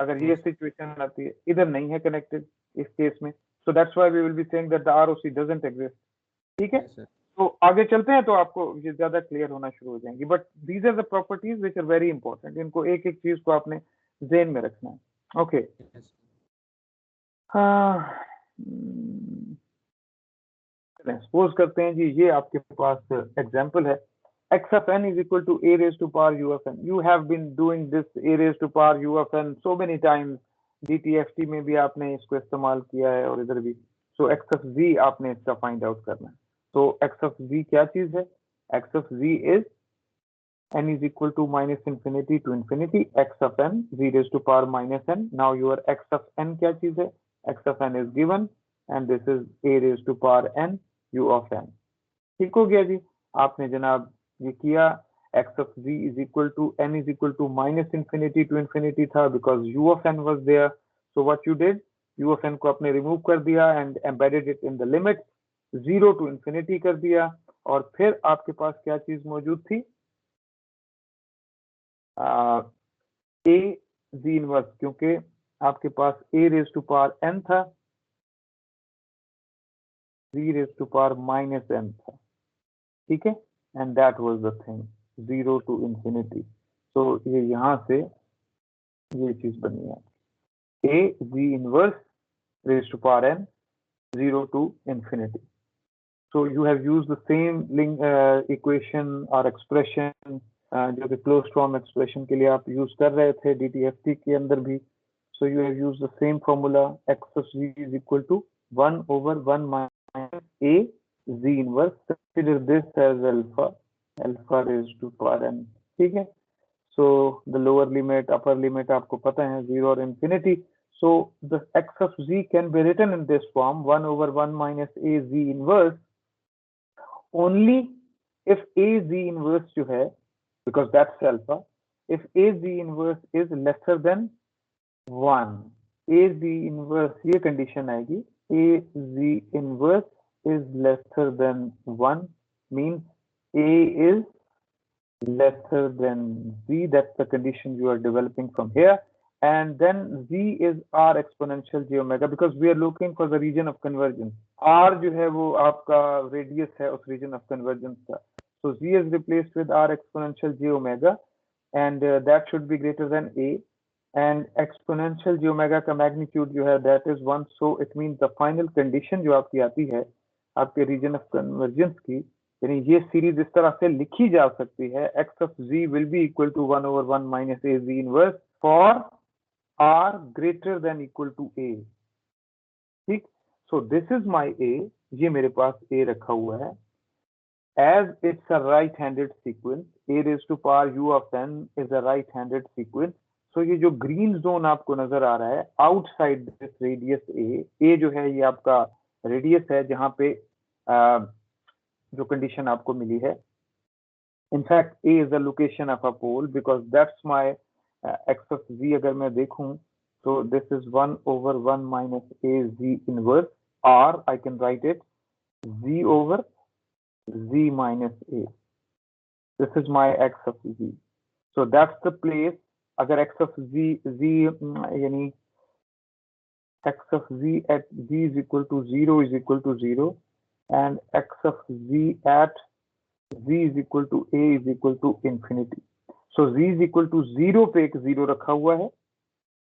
अगर ये सिचुएशन आती है, इधर नहीं है कनेक्टेड इस केस में, so that's why we will be saying that the ROC doesn't exist. ठीक है, तो आगे चलते हैं तो आपको ये ज्यादा क्लियर होना शुरू हो जाएंगी. But these are the properties which are very important. इनको एक एक चीज को आपने ज़हन में रखना है. ओके. हाँ, सपोज करते हैं जी ये आपके पास एग्जांपल है. x of n is equal to a raised to power u of n. You have been doing this a raised to power u of n so many times. DTFT में भी आपने इसको इस्तेमाल किया है और इधर भी. So x of z आपने इसका फाइंड आउट करना है. तो x of z क्या चीज है? x of z is n is equal to minus infinity to infinity x of n z raised to power minus n. Now your x of n क्या चीज है? x of n is given and this is a raised to power n u of n. ठीक हो गया जी. आपने जनाब ये किया. x of z is equal to n is equal to minus infinity to infinity था because u of n was there. So what you did, u of n को आपने रिमूव कर दिया and embedded it in the limit 0 to infinity कर दिया. और फिर आपके पास क्या चीज मौजूद थी? a z इनवर्स, क्योंकि आपके पास a raised to power n था, z raised to power minus n था. ठीक है, and that was the thing 0 to infinity. So ये यहाँ से ये चीज बनी है a z inverse raised to power n 0 to infinity. So you have used the same equation or expression जो कि क्लोज्ड फॉर्म एक्सप्रेशन के लिए आप यूज कर रहे थे DTFT के अंदर भी. So you have used the same formula, x of z is equal to 1 over 1 minus a z inverse. Consider this as alpha raised to power n. ठीक है. So the lower limit, upper limit आपको पता है 0 और infinity. So the x of z can be written in this form 1 over 1 minus a z inverse only if a z inverse जो है, because that's alpha, if a z inverse is lesser than 1. A z inverse ये condition आएगी. A z inverse is lesser than 1 means A is lesser than z. That's the condition you are developing from here. And then z is r exponential j omega because we are looking for the region of convergence. R जो है वो आपका radius है उस region of convergence का. So z is replaced with r exponential j omega and that should be greater than A. And exponential j omega का magnitude जो है that is 1. So it means the final condition जो आपकी आती है आपके region of convergence की, यानी ये सीरीज इस तरह से लिखी जा सकती है x of z will be equal to 1 over 1 minus a z inverse for r greater than equal to a. ठीक. So this is my a. ये मेरे पास a रखा हुआ है. As it's a right-handed sequence, a raised to power u of n is a right-handed sequence. तो ये जो green zone आपको नजर आ रहा है आउटसाइड दिस रेडियस ए जो है ये आपका रेडियस है जहां पे जो कंडीशन आपको मिली है. In fact a is the location of a pole because that's my x of g. अगर मैं देखूं तो this is 1 over 1 minus a z inverse or I can write it z over z minus a. This is my x of z. So that's the place. अगर x of z यानी x of z at z is equal to 0 is equal to 0 and x of z at z is equal to a is equal to infinity. So z is equal to 0 पे एक 0 रखा हुआ है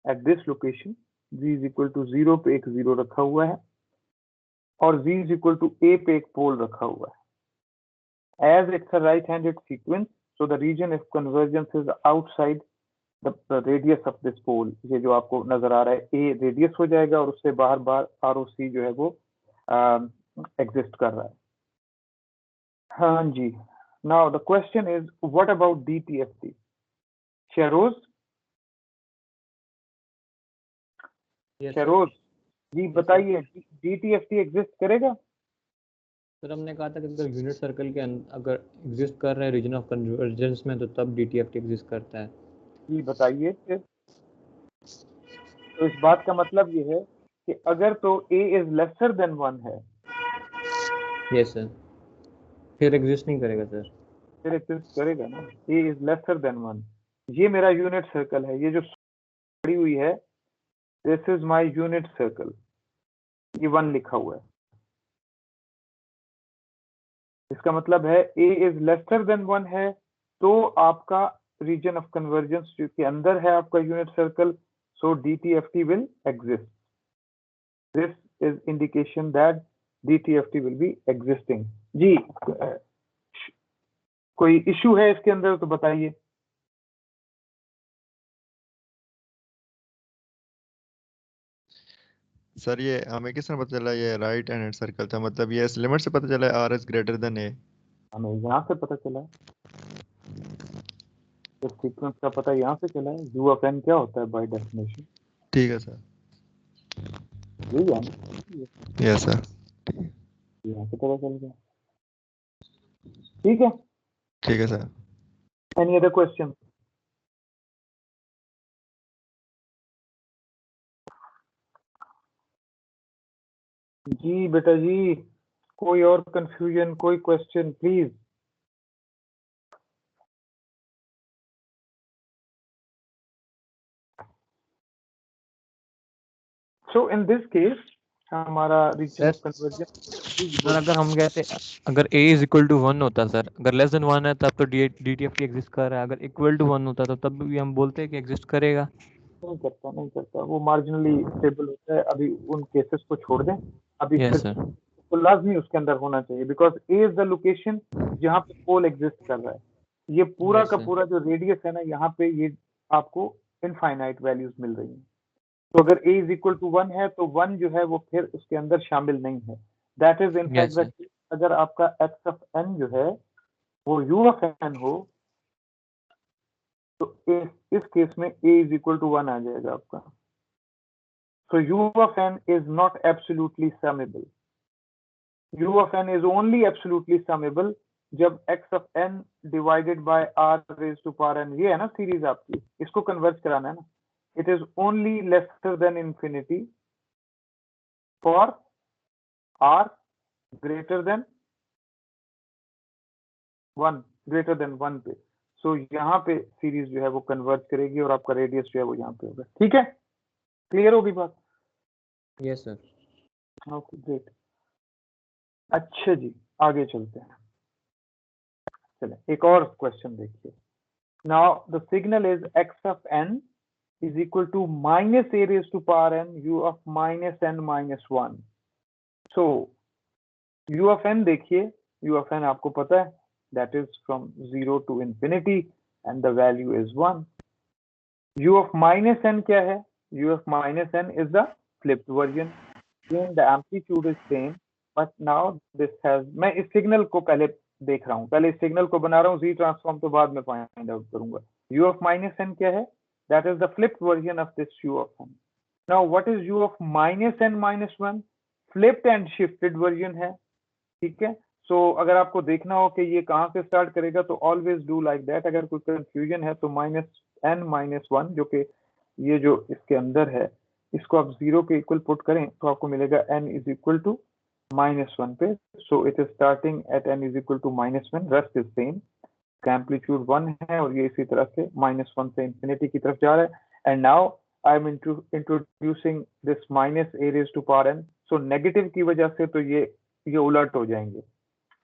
at this location. z is equal to 0 पे एक 0 रखा हुआ है और z is equal to a पे एक पोल रखा हुआ है. As it's a right-handed sequence, so the region of convergence is outside the radius of this pole. ये जो आपको नजर आ रहा है a रेडियस हो जाएगा और उससे बाहर ROC जो है वो एग्जिस्ट कर रहा है. हाँ जी. Now the question is what about DTFT? Sheroz Sheroz जी बताइए DTFT एग्जिस्ट करेगा? सर हमने कहा था कि अगर यूनिट सर्कल के अगर एग्जिस्ट कर रहा है रीजन ऑफ कन्वर्जेंस में तो तब DTFT एग्जिस्ट करता है. जी बताइए फिर. तो इस बात का मतलब ये है कि अगर तो a इज लेसर देन 1 है. Yes sir. फिर एग्जिस्ट नहीं करेगा सर. फिर एग्जिस्ट करेगा ना. a is lesser than 1. ये मेरा यूनिट सर्कल है. ये जो पड़ी हुई है this is my unit circle. ये 1 लिखा हुआ है. इसका मतलब है a इज लेसर देन 1 है तो आपका region of convergence जो के अंदर है आपका unit circle. so DTFT will exist. This is indication that DTFT will be existing. जी कोई इशू है इसके अंदर तो बताइए. सर ये हमें किस तरह पता चला ये राइट हैंड सर्कल था, मतलब ये इस लिमिट से पता चला आर इज ग्रेटर देन ए? हमें यहाँ से पता चला है. तो सीक्वेंस का पता यहाँ से चला है. u of n क्या होता है बाय डेफिनेशन? ठीक है सर. यही है ना. Yes sir. यहाँ से पता चल गया. ठीक है. ठीक है सर. Any other question? जी बेटा जी कोई और कंफ्यूजन कोई question please? So in this case हमारा region of convergence. अगर हम कहते अगर a is equal to 1 होता सर, अगर लेस देन 1 है तब तो DTFT एग्जिस्ट कर रहा है. अगर इक्वल टू 1 होता तो तब भी हम बोलते हैं कि एग्जिस्ट करेगा. नहीं करता वो मार्जिनली स्टेबल होता है. अभी उन केसेस को छोड़ दें. अभी यस सर. तो लाजमी उसके अंदर होना चाहिए because A is the location जहाँ पे पोल एग्जिस्ट कर रहा है. ये पूरा Yes, का sir. पूरा जो रेडियस है ना, यहाँ पे ये आपको इनफाइनाइट वैल्यूज मिल रही हैं। तो अगर a इज इक्वल टू 1 है तो 1 जो है वो फिर उसके अंदर शामिल नहीं है। That is in Yes, fact sir. अगर आपका x ऑफ n जो है वो u ऑफ n हो तो इस केस में a इज इक्वल टू 1 आ जाएगा आपका। So u of n is not absolutely summable. U of n is only absolutely summable जब x of n divided by r raised to power n, ये है ना सीरीज आपकी, इसको convert कराना है ना। It is only lesser than infinity for r greater than 1 पे। So यहाँ पे सीरीज जो है वो कन्वर्ट करेगी और आपका रेडियस जो है वो यहाँ पे होगा। ठीक है, क्लियर होगी बात? Yes, sir. Okay great. अच्छा जी, आगे चलते हैं। चलें एक और क्वेश्चन देखिए। Now the signal is x of n is equal to minus a raised to power n u of minus n minus 1. So u of n देखिए, u of n आपको पता है that is from 0 to infinity and the value is 1. u of minus n क्या है? u of minus n is the flipped version. Again the amplitude is same but now this has, मैं इस signal को पहले देख रहा हूँ, पहले इस सिग्नल को बना रहा हूँ, z ट्रांसफॉर्म तो बाद में फाइंड आउट करूंगा। u of minus n क्या है? That is the flipped version of this u of n. Now what is u of minus n minus 1? Flipped and shifted version है, ठीक है। So अगर आपको देखना हो कि ये कहाँ से स्टार्ट करेगा तो always do like that। अगर कोई कंफ्यूजन है तो -n minus 1 जो कि ये जो इसके अंदर है इसको आप 0 के इक्वल पुट करें तो आपको मिलेगा n is equal to -1 पे। So it is starting at n is equal to -1, rest is same। Amplitude 1 है और ये इसी तरह से -1 से इंफिनिटी की तरफ जा रहा है। And now I am introducing this minus a raised to power n। So negative की वजह से तो ये उलट हो जाएंगे,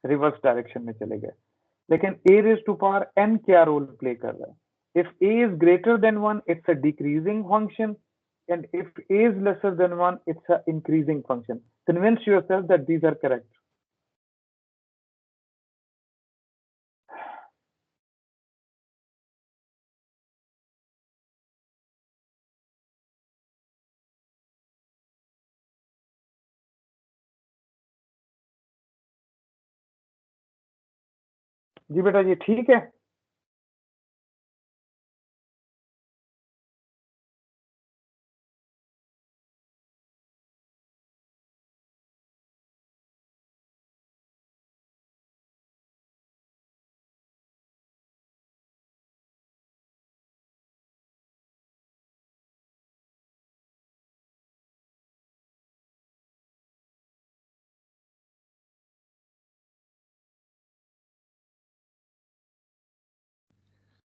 रिवर्स डायरेक्शन में चले गए। लेकिन a raised to power n क्या रोल प्ले कर रहा है? If a is greater than 1 it's a decreasing function and if a is lesser than 1 it's a increasing function. Convince yourself that these are correct. जी बेटा ये ठीक है?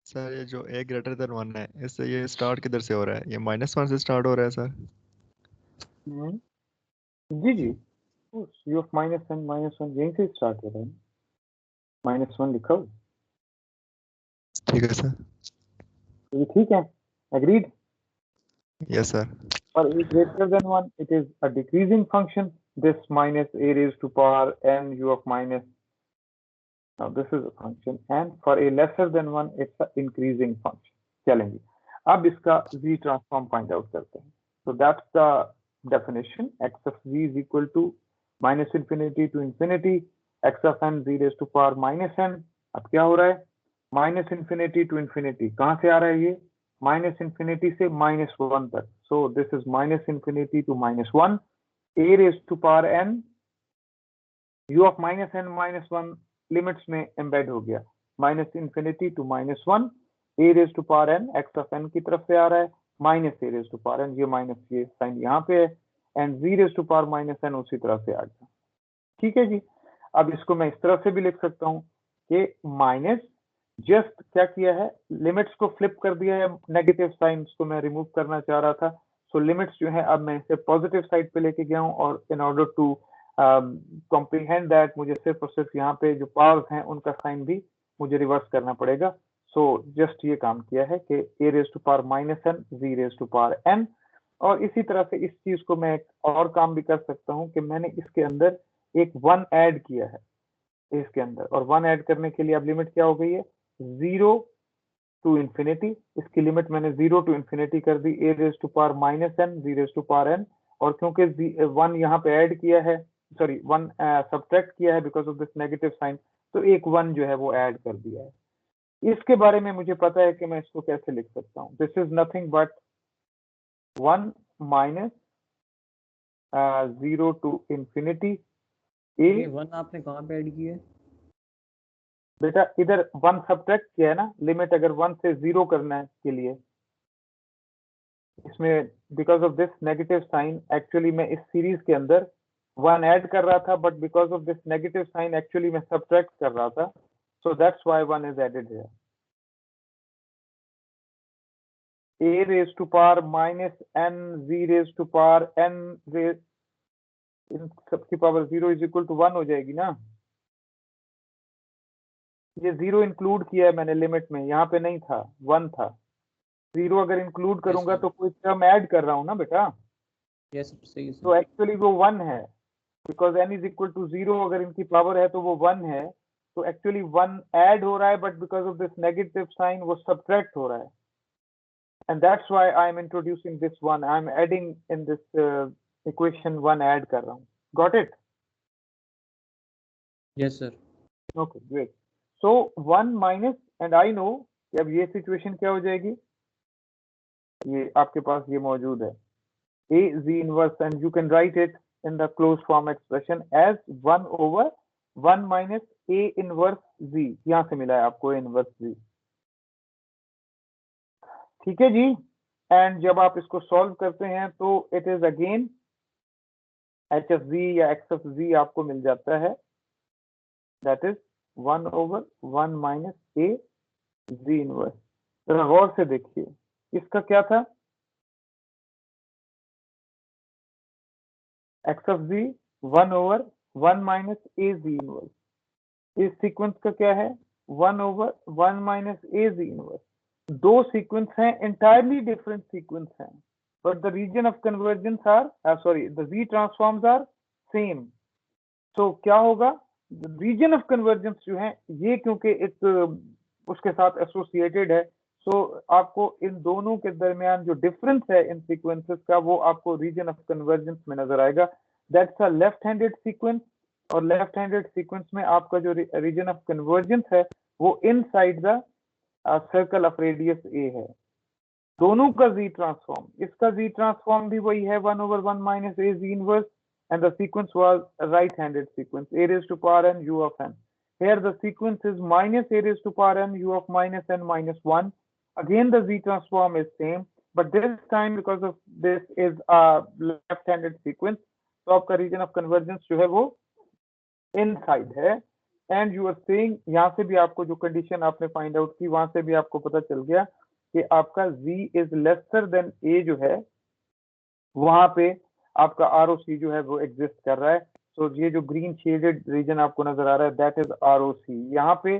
Sir ये जो a ग्रेटर देन 1 है इससे ये स्टार्ट किधर से हो रहा है? ये -1 से स्टार्ट हो रहा है सर? जी जी, u of -n यहीं से स्टार्ट हो रहा है, -1 लिखा हो। ठीक है सर। तो ये ठीक है, agreed? Yes sir. For a greater than 1 it is a decreasing function, this minus a raised to power n u of minus, now this is a function, and for a lesser than 1 it's a increasing function। चलेंगे अब इसका z transform find out करते हैं। So that's the definition, x of z is equal to minus infinity to infinity x of n z raised to power minus n। अब क्या हो रहा है? माइनस इंफिनिटी टू इंफिनिटी, कहाँ से आ रहा है ये? माइनस इंफिनिटी से -1 तक। So this is minus infinity to -1 a raised to power n u of -n -1 limits में एम्बेड हो गया, minus infinity to -1 a raised to power n x of n की तरफ से आ रहा है, minus a raised to power n, ये माइनस ये साइन यहाँ पे है, and z raised to power -n उसी तरह से आ गया। ठीक है जी। अब इसको मैं इस तरह से भी लिख सकता हूँ कि माइनस जस्ट क्या किया है, लिमिट्स को फ्लिप कर दिया है, नेगेटिव साइंस को मैं रिमूव करना चाह रहा था। सो लिमिट्स जो है अब मैं इसे पॉजिटिव साइड पे लेके गया हूँ और in order to comprehend that मुझे सिर्फ और सिर्फ यहाँ पे जो पावर्स हैं उनका साइन भी मुझे रिवर्स करना पड़ेगा। सो जस्ट ये काम किया है कि a raised to power -n z raised to power n। और इसी तरह से इस चीज को मैं एक और काम भी कर सकता हूँ कि मैंने इसके अंदर एक 1 ऐड किया है इसके अंदर, और 1 ऐड करने के लिए अब लिमिट क्या हो गई है, 0 टू इन्फिनिटी, इसकी लिमिट मैंने 0 टू इन्फिनिटी कर दी, a raise to power minus n, v raise to power n, और क्योंकि 1 यहाँ पे ऐड किया है, सॉरी 1 सब्ट्रैक्ट किया है because of this negative sign, तो एक 1 जो है वो ऐड कर दिया है। इसके बारे में मुझे पता है कि मैं इसको कैसे लिख सकता हूँ। This is nothing but 1 minus 0 to infinity a। ये 1 आपने कहाँ पे ऐड किया है? बेटा इधर 1 सब्ट्रैक्ट किया है ना, लिमिट अगर 1 से 0 करना है के लिए, इसमें because of this negative sign actually मैं इस सीरीज के अंदर 1 ऐड कर रहा था, but because of this negative sign actually मैं सब्ट्रैक्ट कर रहा था, so that's why 1 is added here. a raise to power minus n, v raise to power n, इन सबकी पावर 0 इज इक्वल टू 1 हो जाएगी ना। ये 0 इंक्लूड किया है मैंने लिमिट में, यहाँ पे नहीं था, 1 था। 0 अगर इंक्लूड करूंगा sir. तो कोई टर्म ऐड कर रहा हूँ ना बेटा, यस सही है तो एक्चुअली वो 1 है, because n is equal to 0 अगर इनकी पावर है तो वो 1 है, तो एक्चुअली 1 ऐड हो रहा है, but because of this negative sign वो सब्ट्रैक्ट हो रहा है, and that's why I am introducing this 1, I am adding in this equation 1 add कर रहा हूँ। Got it? Yes sir. Okay great. So 1 minus, and I know कि अब ये सिचुएशन क्या हो जाएगी, ये आपके पास ये मौजूद है a z inverse, and you can write it in the closed form expression as 1 over 1 minus a inverse z, यहां से मिला है आपको a inverse z। ठीक है जी, एंड जब आप इसको सॉल्व करते हैं तो it is again h of z या x of z आपको मिल जाता है, that is 1 over 1 minus a z inverse। जरा गौर से देखिए, इसका क्या था, x of z 1 over 1 minus a z inverse। इस सीक्वेंस का क्या है, 1 over 1 minus a z inverse। दो सीक्वेंस हैं, entirely different सीक्वेंस हैं, but the region of convergence are the z transforms are same। so क्या होगा, रीजन ऑफ कन्वर्जेंस जो है ये क्योंकि एक उसके साथ एसोसिएटेड है, सो आपको इन दोनों के दरमियान जो डिफरेंस है इन सीक्वेंसेस का वो आपको रीजन ऑफ कन्वर्जेंस में नजर आएगा। That's a left handed sequence, और लेफ्ट हैंडेड सीक्वेंस में आपका जो रीजन ऑफ कन्वर्जेंस है वो inside the circle of radius a है। दोनों का z ट्रांसफॉर्म, इसका z ट्रांसफॉर्म भी वही है 1 over 1 minus a z inverse, and the sequence was a right-handed sequence, a raised to power n u of n। Here the sequence is minus a raised to power n u of minus n minus 1। Again the z transform is same, but this time because of this is a left-handed sequence, तो आपका region of convergence जो है वो inside है, and you are saying यहाँ से भी आपको जो condition आपने find out की वहां से भी आपको पता चल गया कि आपका z is lesser than a जो है वहां पे आपका ROC जो है वो एग्जिस्ट कर रहा है। तो ये जो ग्रीन शेडेड रीजन आपको नजर आ रहा है दैट इज ROC। यहाँ पे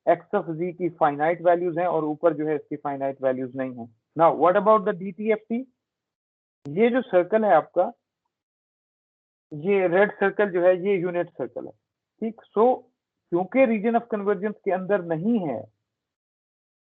x of z की फाइनाइट वैल्यूज हैं और ऊपर जो है इसकी फाइनाइट वैल्यूज नहीं है। Now what about the DTFT, ये जो सर्कल है आपका, ये रेड सर्कल जो है ये यूनिट सर्कल है, ठीक। सो क्योंकि रीजन ऑफ कन्वर्जेंस के अंदर नहीं है,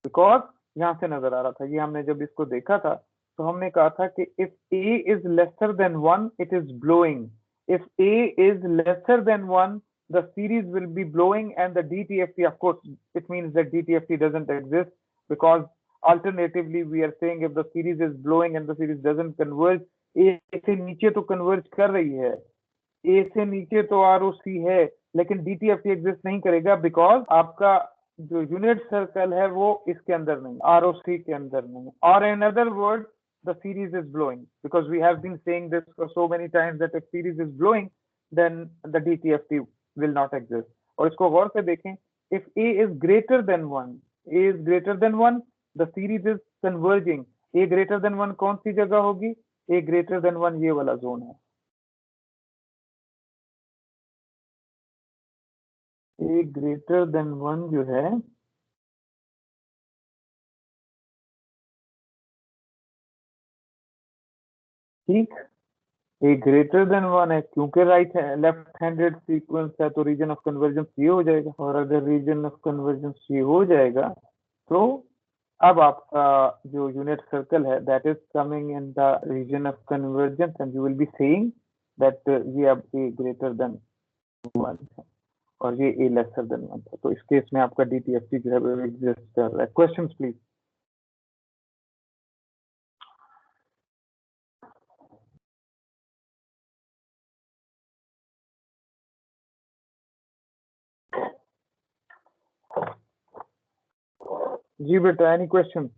बिकॉज यहाँ से नजर आ रहा था, ये हमने जब इसको देखा था तो हमने कहा था कि if a is lesser than 1 it is blowing, if a is lesser than 1 the series will be blowing, and the DTFT, of course it means that DTFT doesn't exist, because alternatively we are saying if the series is blowing and the series doesn't converge, a से नीचे तो converge कर रही है, a से नीचे तो ROC है, लेकिन DTFT एग्जिस्ट नहीं करेगा बिकॉज आपका जो यूनिट सर्कल है वो इसके अंदर नहीं, ROC के अंदर नहीं। और in other word the series is blowing, because we have been saying this for so many times that if series is blowing then the DTFT will not exist। और इसको गौर से देखें, if a is greater than 1, a is greater than 1 the series is converging। a greater than 1 कौन सी जगह होगी, a greater than 1 ये वाला जोन है, a greater than 1 जो है ठीक, ए ग्रेटर देन 1 है क्योंकि राइट है लेफ्ट हैंडेड सीक्वेंस है तो रीजन ऑफ कन्वर्जेंस ये हो जाएगा, और अगर रीजन ऑफ कन्वर्जेंस ये हो जाएगा तो अब आपका जो यूनिट सर्कल है that is coming in the region of convergence and you will be saying that ये अब ए ग्रेटर देन 1 है और ये ए लेसर देन 1 था। तो इस केस में आपका डीटीएफटी जो है वो एग्जिस्ट कर रहा है। Questions please. जी बेटा, एनी क्वेश्चन?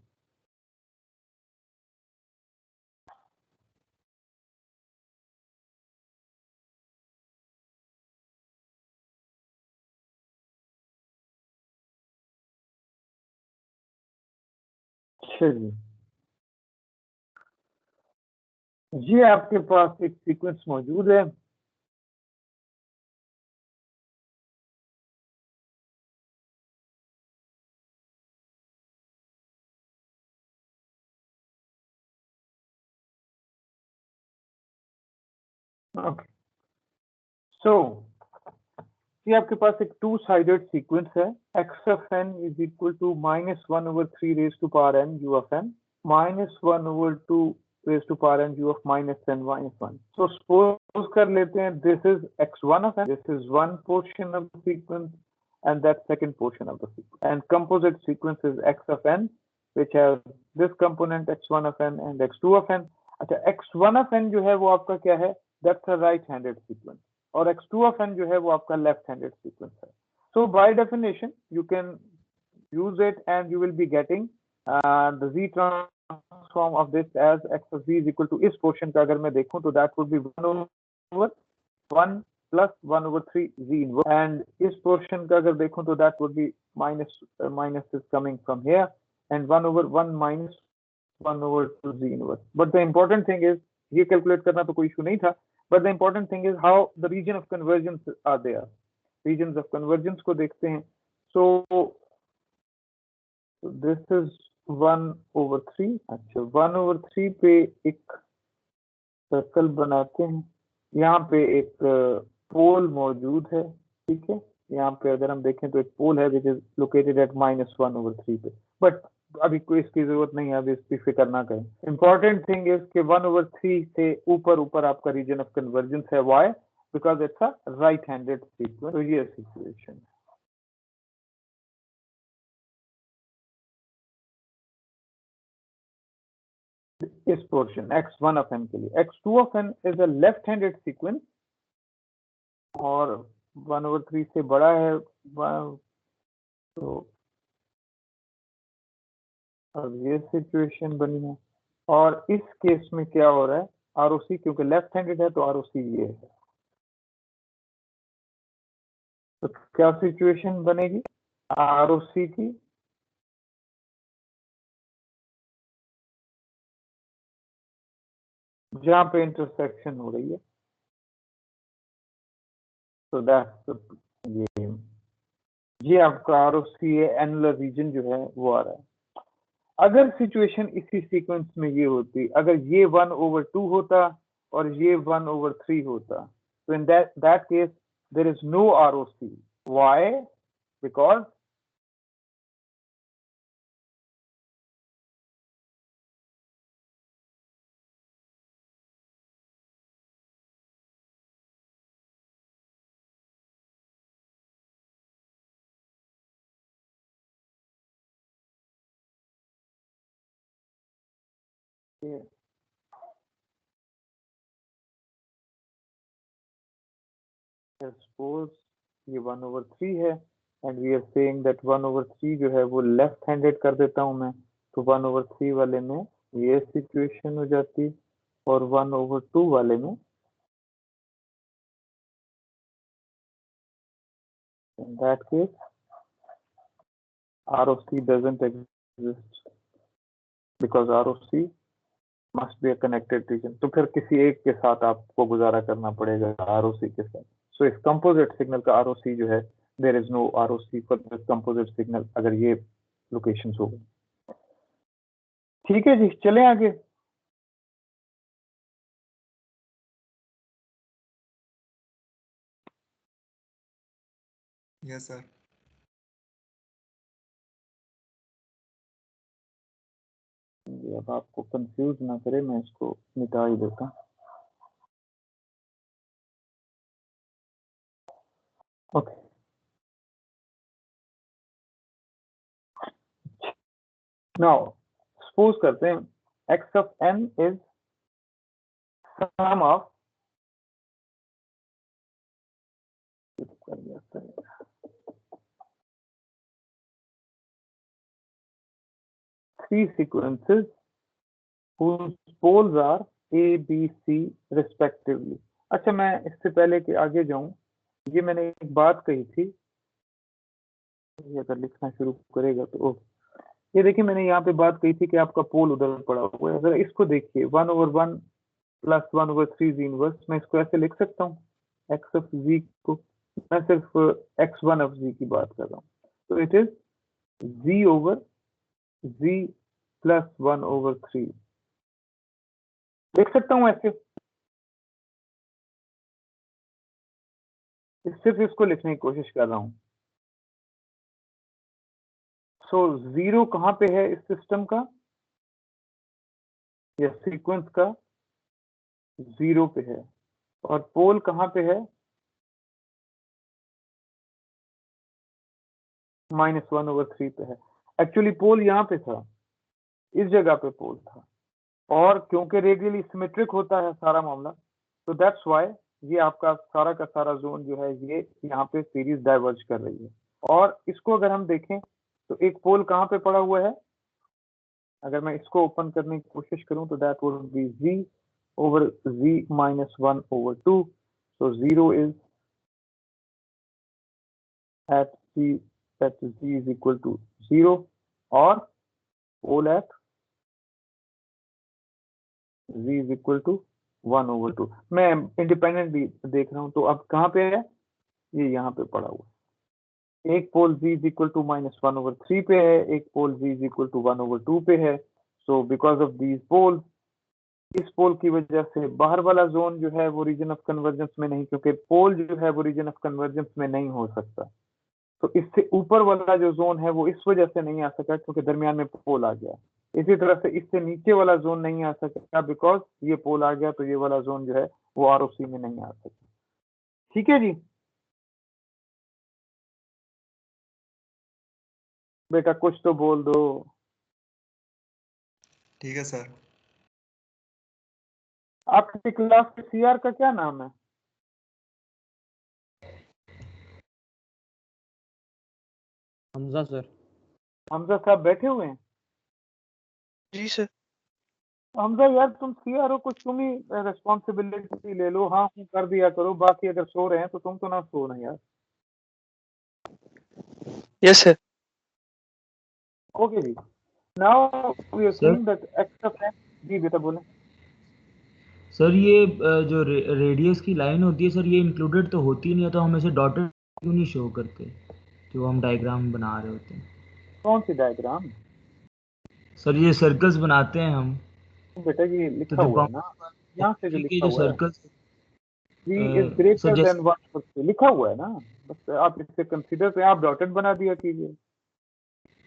चलिए जी, आपके पास एक सीक्वेंस मौजूद है। ओके, सो ये आपके पास एक टू साइडेड सीक्वेंस है। X of n is equal to -1/3 raise to power n u of n -1/2 raise to power n u of -n minus 1। so suppose कर लेते हैं this is x1 of n, this is one portion of the sequence and that second portion of the sequence, and composite sequence is x of n which has this component x1 of n and x2 of n। अच्छा, x1 of n जो है वो आपका क्या है? that's a right handed sequence, और x2 of n जो है वो आपका लेफ्ट हैंडेड सीक्वेंस है। So by definition you can use it and you will be getting the z transform of this as x of z is equal to, इस portion का अगर मैं देखूं तो that would be 1/1 plus 1/3 z inverse, and इस portion का अगर देखूं तो that would be minus is coming from here and 1/1 minus 1/2 z inverse। but the important thing is, ये कैलकुलेट करना तो कोई इशू नहीं था, but the important thing is how the region of convergence are there। regions of convergence को देखते हैं। so this is 1/3। अच्छा, 1/3 पे एक सर्कल बनाते हैं। यहाँ पे एक पोल मौजूद है, ठीक है। यहाँ पे अगर हम देखें तो एक पोल है which is located at -1/3 पे, but अभी कोई इसकी जरूरत नहीं है, अभी इसकी फिक्र ना करें। इंपॉर्टेंट थिंग इज कि 1/3 से ऊपर आपका रीजन ऑफ कन्वर्जेंस है। Why? Because it's a right handed sequence. तो ये सिचुएशन इस पोर्शन x1 ऑफ n के लिए। x2 of n is a left handed sequence और 1/3 से बड़ा है। तो अब ये सिचुएशन बनी है, और इस केस में क्या हो रहा है? आरओसी क्योंकि लेफ्ट हैंडेड है तो आरओसी ये है। तो क्या सिचुएशन बनेगी आरओसी की? जहां पे इंटरसेक्शन हो रही है, तो दैट्स ये आपका आरओसी एनुलर रीजन जो है वो आ रहा है। अगर सिचुएशन इसी सीक्वेंस में ये होती, अगर ये 1/2 होता और ये 1/3 होता, तो in that case there is no ROC. Why? Because suppose ये 1/3 है and we are saying that 1/3 जो है वो लेफ्ट हैंडेड कर देता हूं मैं, तो 1/3 वाले में ये सिचुएशन हो जाती और 1/2 वाले में in that case ROC doesn't exist because ROC must be a connected region। तो फिर किसी एक के साथ आपको गुजारा करना पड़ेगा ROC के साथ। so इस composite signal का ROC जो है there is no ROC for the composite signal अगर ये लोकेशंस हो गई। ठीक है जी, चलें आगे। Yes sir. ये अब आपको कंफ्यूज ना करे, मैं इसको मिटा ही देता हूँ। ओके, नाउ सपोज करते हैं x of n is sum of three sequences whose poles are a b c respectively। अच्छा, मैं इससे पहले कि आगे जाऊं, ये मैंने एक बात कही थी, ये अगर लिखना शुरू करेगा तो ये देखिए, मैंने यहाँ पे बात कही थी कि आपका पोल उधर पड़ा हुआ है। अगर इसको देखिए 1/1 प्लस 1/3 इनवर्स, मैं इसको ऐसे लिख सकता हूँ x ऑफ z को, मैं सिर्फ x1 ऑफ z की बात कर रहा हूँ, तो इट इज z/z प्लस 1/3 लिख सकता हूँ ऐसे। सिर्फ इसको लिखने की कोशिश कर रहा हूँ। सो जीरो कहाँ पे है इस सिस्टम का या सीक्वेंस का? जीरो पे है। और पोल कहाँ पे है? -1/3 पे है। एक्चुअली पोल यहाँ पे था, इस जगह पे पोल था, और क्योंकि रेडियली सिमेट्रिक होता है सारा मामला, तो दैट्स व्हाई ये आपका सारा का सारा जोन जो है ये यहाँ पे सीरीज डाइवर्ज कर रही है। और इसको अगर हम देखें तो एक पोल कहाँ पे पड़ा हुआ है? अगर मैं इसको ओपन करने की कोशिश करूं तो that would B z/z -1/2। so 0 is at z is equal to 0 और pole at z is equal to 1/2। मैं इंडिपेंडेंटली देख रहा हूं, तो अब कहाँ पे है? ये यहाँ पे पड़ा हुआ है। एक पोल z is equal to -1/3 पे है, एक पोल z is equal to 1/2 पे है। So because of these poles, इस पोल की वजह से बाहर वाला जोन जो है वो रीजन ऑफ कन्वर्जेंस में नहीं, क्योंकि पोल जो है वो रीजन ऑफ कन्वर्जेंस में नहीं हो सकता। तो इससे ऊपर वाला जो जोन है वो इस वजह से नहीं आ सका क्योंकि दरमियान में पोल आ गया। इसी तरह से इससे नीचे वाला जोन नहीं आ सका बिकॉज ये पोल आ गया, तो ये वाला जोन जो है वो आरओसी में नहीं आ सका। ठीक है जी बेटा, कुछ तो बोल दो। ठीक है सर। आपकी क्लास के सीआर का क्या नाम है? हमजा सर। हमजा साहब बैठे हुए हैं? जी सर। हमजा यार, तुम सीआर हो, कुछ तुम ही रिस्पॉन्सिबिलिटी ले लो। हाँ कर दिया करो, बाकी अगर सो रहे हैं तो तुम तो ना सो ना यार। Yes sir. ओके जी, now we are sir seeing that x of n। जी बेटा बोले। सर ये जो रेडियस की लाइन होती है सर, ये इंक्लूडेड तो होती नहीं है, तो हम इसे डॉटेड क्यों नहीं शो करते जो हम डायग्राम बना रहे होते हैं? कौन सी डायग्राम? सर ये सर्कल्स बनाते हैं हम, बेटा ये तो लिखा जो हुआ है ना, यहाँ से जो बाउंड्री के लिखा जो हुआ है circles v is sir greater जैसे देन 1/3 लिखा हुआ है ना, बस आप इससे कंसीडर करें, आप डॉटेड बना दिया कीजिए।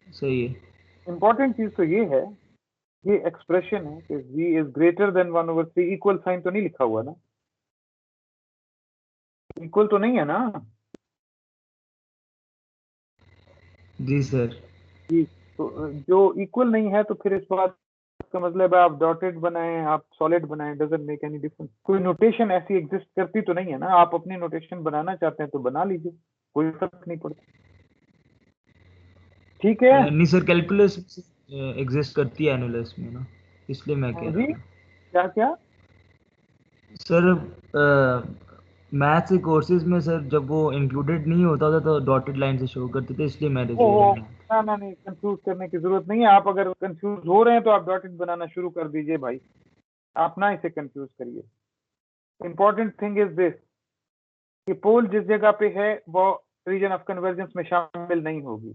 सही है। इंपॉर्टेंट चीज तो ये है, ये एक्सप्रेशन है कि v is greater than 1/3, equal sign तो नहीं लिखा हुआ ना, इक्वल तो नहीं है ना जी सर। जी। तो जो इक्वल नहीं है तो फिर इस बात का मतलब है आप डॉटेड बनाएं, आप सॉलिड बनाएं, डजंट मेक एनी डिफरेंस। कोई नोटेशन ऐसी एग्जिस्ट करती तो नहीं है ना, आप अपनी नोटेशन बनाना चाहते हैं तो बना लीजिए, कोई फर्क नहीं पड़ता। ठीक है नहीं सर, कैलकुलस एग्जिस्ट करती है एनालिसिस में ना, इसलिए मैं कह जी। रहा था क्या क्या? सर मैथ्स के कोर्सेज में सर जब वो इंक्लूडेड नहीं होता था तो डॉटेड लाइन से शो करते थे, इसलिए मैं ओहो, रिजर्व ना ना नहीं, कंफ्यूज करने की जरूरत नहीं है। आप अगर कंफ्यूज हो रहे हैं तो आप डॉटेड बनाना शुरू कर दीजिए भाई, आप ना इसे कंफ्यूज करिए। इंपॉर्टेंट थिंग इज दिस कि पोल जिस जगह पे है वो रीजन ऑफ कन्वर्जेंस में शामिल नहीं होगी।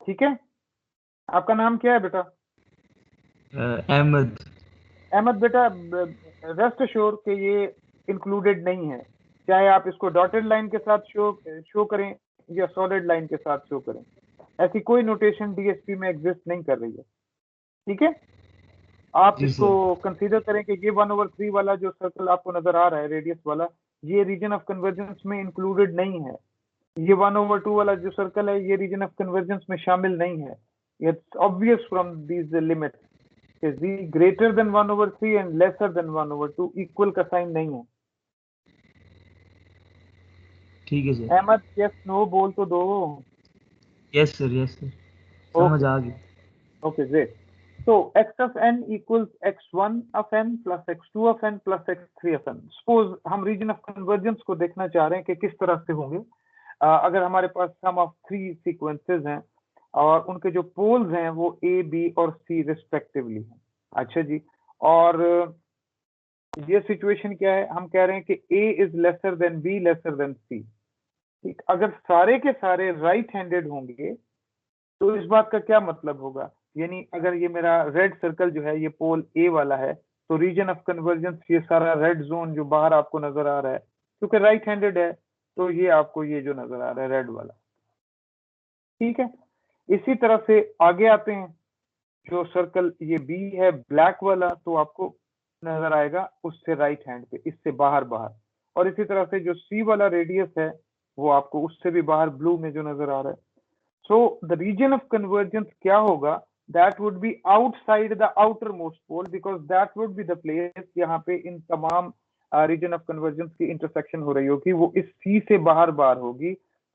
ठीक है, आपका नाम क्या है बेटा? अहमद। अहमद बेटा, रेस्ट श्योर कि ये इंक्लूडेड नहीं है, चाहे आप इसको डॉटेड लाइन के साथ शो करें या सॉलिड लाइन के साथ शो करें, ऐसी कोई नोटेशन डीएसपी में एग्जिस्ट नहीं कर रही है। ठीक है, आप जी इसको कंसीडर करें कि ये 1/3 वाला जो सर्कल आपको नजर आ रहा है रेडियस वाला, ये रीजन ऑफ कन्वर्जेंस में इंक्लूडेड नहीं है। ये 1/2 वाला जो सर्कल है ये रीजन ऑफ कन्वर्जेंस में शामिल नहीं है। It's obvious from these limits कि z greater than 1/3 and lesser than 1/2 equal का साइन नहीं है। ठीक है सर। अहमद यस नो बोल तो दो। यस सर, यस सर, समझ आ गई। Okay great. So x of n equals x1 of n plus x2 of n plus x3 of n. Suppose हम रीजन ऑफ कन्वर्जेंस को देखना चाह रहे हैं कि किस तरह से होंगे। अगर हमारे पास सम ऑफ 3 सीक्वेंसेस हैं और उनके जो पोल्स हैं वो a, b और c रिस्पेक्टिवली हैं। अच्छा जी, और ये सिचुएशन क्या है, हम कह रहे हैं कि a is lesser than b lesser than c। ठीक, अगर सारे के सारे राइट हैंडेड होंगे तो इस बात का क्या मतलब होगा, यानी अगर ये मेरा रेड सर्कल जो है ये पोल ए वाला है तो रीजन ऑफ कन्वर्जेंस ये सारा रेड जोन जो बाहर आपको नजर आ रहा है क्योंकि राइट हैंडेड है तो ये आपको ये जो नजर आ रहा है रेड वाला। ठीक है, इसी तरह से आगे आते हैं, जो सर्कल ये बी है ब्लैक वाला तो आपको नजर आएगा उससे राइट हैंड पे, इससे बाहर बाहर। और इसी तरह से जो सी वाला रेडियस है वो आपको उससे भी बाहर ब्लू में जो नजर आ रहा है। So the region of convergence क्या होगा, that would be outside the outermost pole because that would be the place यहाँ पे इन तमाम region of convergence की intersection हो रही होगी, वो इस C से बाहर बाहर होगी।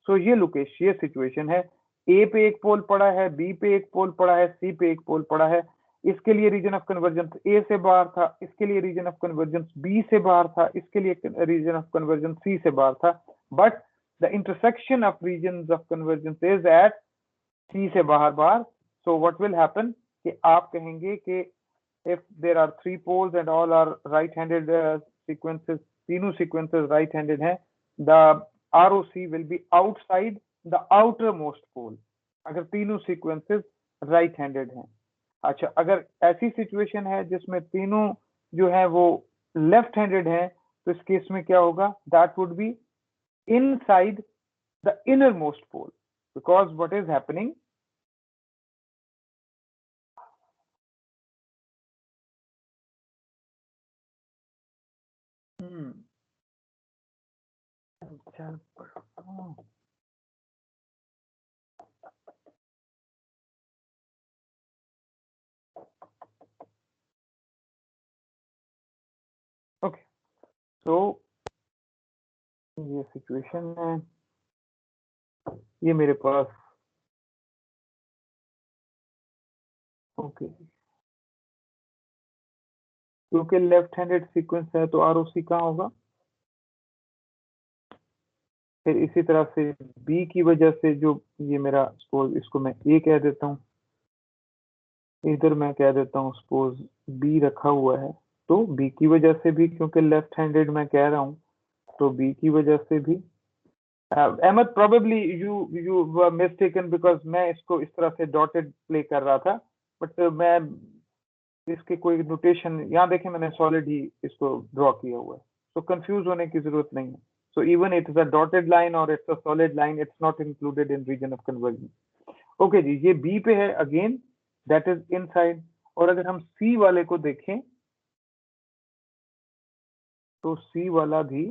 So ये लोकेशन, ये सिचुएशन है, A पे एक पोल पड़ा है, B पे एक पोल पड़ा है, C पे एक पोल पड़ा है। इसके लिए रीजन ऑफ कन्वर्जेंस A से बाहर था, इसके लिए रीजन ऑफ कन्वर्जेंस B से बाहर था, इसके लिए रीजन ऑफ कन्वर्जेंस C से बाहर था। But the intersection of regions of convergence is at C से बाहर बाहर। So what will happen कि आप कहेंगे कि if there are 3 poles and all are right-handed sequences, तीनों sequences right-handed हैं, the ROC will be outside the outermost pole अगर तीनों sequences right-handed हैं। अच्छा, अगर ऐसी सिचुएशन है जिसमें तीनों जो है वो लेफ्ट-हैंडेड हैं तो इस केस में क्या होगा, that would be inside the innermost pole because what is happening, okay, तो ये सिचुएशन है, ये मेरे पास ओके क्योंकि लेफ्ट हैंडेड सीक्वेंस है तो आरओसी कहाँ होगा। फिर इसी तरह से बी की वजह से जो ये मेरा सपोज इसको मैं ए कह देता हूँ, इधर मैं कह देता हूँ सपोज बी रखा हुआ है, तो बी की वजह से भी क्योंकि लेफ्ट हैंडेड मैं कह रहा हूँ तो बी की वजह से भी Ahmad probably you were mistaken because मैं इसको इस तरह से डॉटेड प्ले कर रहा था, बट मैं इसके कोई नोटेशन यहाँ देखें मैंने सॉलिड ही इसको ड्रॉ किया हुआ है, तो कंफ्यूज होने की जरूरत नहीं है। So even it is a dotted line और it's a solid line, it's not included in region of convergence. Okay जी, ये बी पे है अगेन, दैट इज इनसाइड। और अगर हम सी वाले को देखें तो सी वाला भी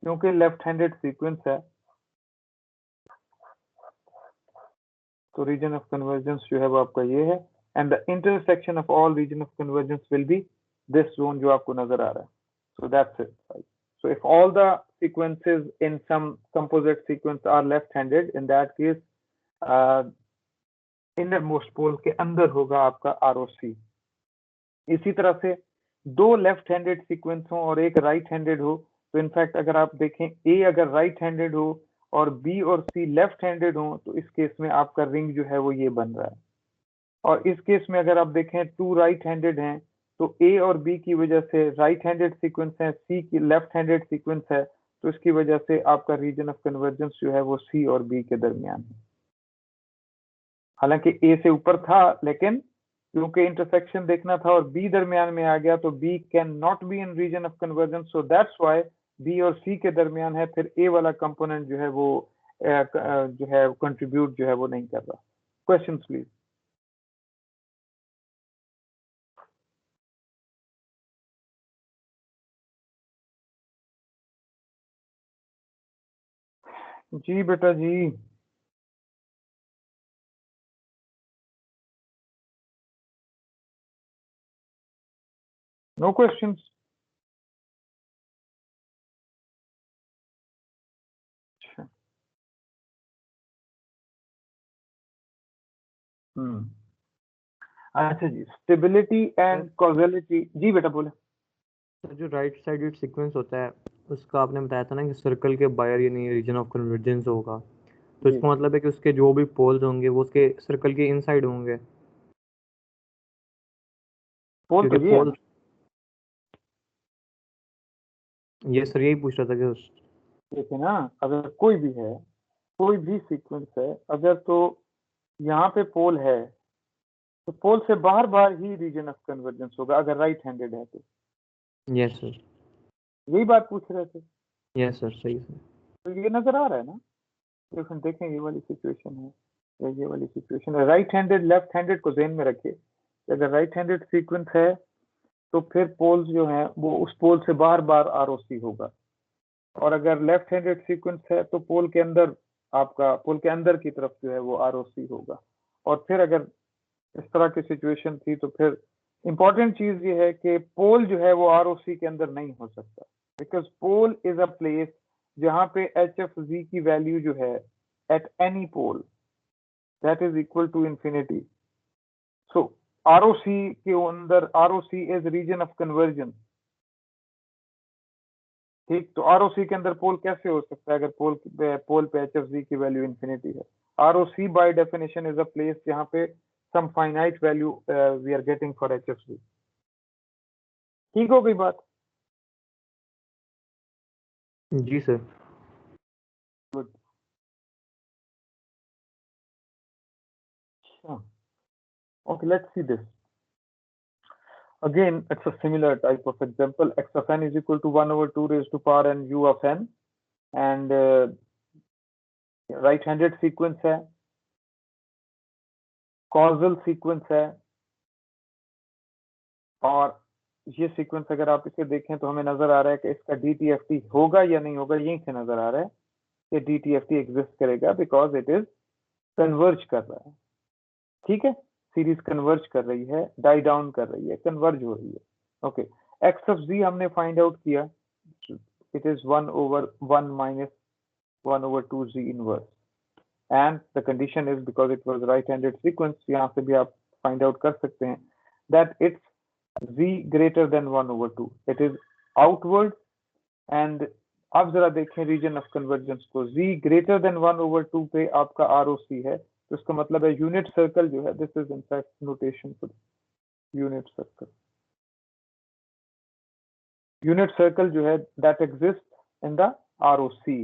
क्योंकि लेफ्ट हैंडेड सीक्वेंस है तो रीजन ऑफ कन्वर्जेंस जो है वो आपका ये है, and the intersection of all region of convergence will be this zone जो आपको नजर आ रहा है। So that's it. So if all the sequences in some composite sequence are left-handed, in that case, innermost pole के अंदर होगा आपका ROC। इसी तरह से दो लेफ्ट-हैंडेड सीक्वेंस हो और एक राइट-हैंडेड हो, तो इनफैक्ट अगर आप देखें A अगर राइट-हैंडेड हो और B और C लेफ्ट-हैंडेड हो तो इस केस में आपका रिंग जो है वो ये बन रहा है। और इस केस में अगर आप देखें 2 राइट-हैंडेड हैं तो A और B की वजह से राइट हैंडेड सीक्वेंस है, C की लेफ्ट हैंडेड सीक्वेंस है, तो इसकी वजह से आपका रीजन ऑफ कन्वर्जेंस जो है वो C और B के दरमियान है। हालांकि A से ऊपर था लेकिन क्योंकि इंटरसेक्शन देखना था और B दरमियान में आ गया तो B can not be in region of convergence, so that's why B और C के दरमियान है, फिर A वाला कंपोनेंट जो है वो जो है कंट्रीब्यूट जो है वो नहीं कर रहा। Questions please. जी बेटा जी। No questions. अच्छा जी, स्टेबिलिटी एंड कॉजेलिटी। जी बेटा बोले। सर जो राइट साइडेड सीक्वेंस होता है उसका आपने बताया था ना कि सर्कल के बाहर यानी रीजन ऑफ कन्वर्जेंस होगा, तो जी। इसका मतलब है कि उसके जो भी पोल्स होंगे वो उसके सर्कल के इनसाइड होंगे, पोल तो क्योंकि ये है पोल ना। ये सर यही पूछ रहा था कि देखिए ना, अगर कोई भी है, कोई भी सीक्वेंस है, अगर तो यहाँ पे पोल है तो पोल से बाहर बाहर ही रीजन ऑफ कन्वर्जेंस होगा अगर राइट हैंडेड है तो। यस सर, यही बात पूछ रहे थे। यस सर, सही सर। तो ये नजर आ रहा है ना, तो फिर देखें ये वाली सिचुएशन है या ये वाली सिचुएशन है। राइट हैंडेड लेफ्ट हैंडेड को ध्यान में रखिए कि अगर राइट हैंडेड सीक्वेंस है तो फिर पोल्स जो है वो उस पोल से बार बार आरओसी होगा, और अगर लेफ्ट हैंडेड सीक्वेंस है तो पोल के अंदर, आपका पोल के अंदर की तरफ जो है वो आरओसी होगा। और फिर अगर इस तरह की सिचुएशन थी तो फिर इंपॉर्टेंट चीज ये है कि पोल जो है वो आरओसी के अंदर नहीं हो सकता, because pole is a place जहां पे एच एफ जी की वैल्यू जो है at any pole that is equal to infinity. So ROC के अंदर, ROC is region of convergence. ठीक, तो आरओसी के अंदर पोल कैसे हो सकता है अगर पोल पे एच एफ जी की वैल्यू इंफिनिटी है। ROC by definition is a place जहां पे some finite value we are getting for HFC। ठीक हो गई बात? जी sir. Good. Okay, let's see this. Again, it's a similar type of example. X of n is equal to 1 over 2 raised to power n u of n, and right-handed sequence है, causal sequence है, और ये sequence अगर आप इसे देखें तो हमें नजर आ रहा है कि इसका DTFT होगा या नहीं होगा। यहीं से नजर आ रहा है कि DTFT एग्जिस्ट करेगा बिकॉज इट इज कन्वर्ज कर रहा है। ठीक है, सीरीज कन्वर्ज कर रही है, डाई डाउन कर रही है, कन्वर्ज हो रही है। ओके, एक्स ऑफ जी हमने फाइंड आउट किया, it is 1 over 1 minus 1 over 2 z inverse, and the condition is because it was right handed sequence, यहाँ से भी आप फाइंड आउट कर सकते हैं that it's z greater than 1 over 2, it is outward। and आप जरा देखें रीजन ऑफ कन्वर्जेंस को, z greater than 1 over 2 पे आपका ROC है, तो इसका मतलब है यूनिट सर्कल जो है, this is in fact notation for unit circle. Unit circle जो है that exist in the ROC।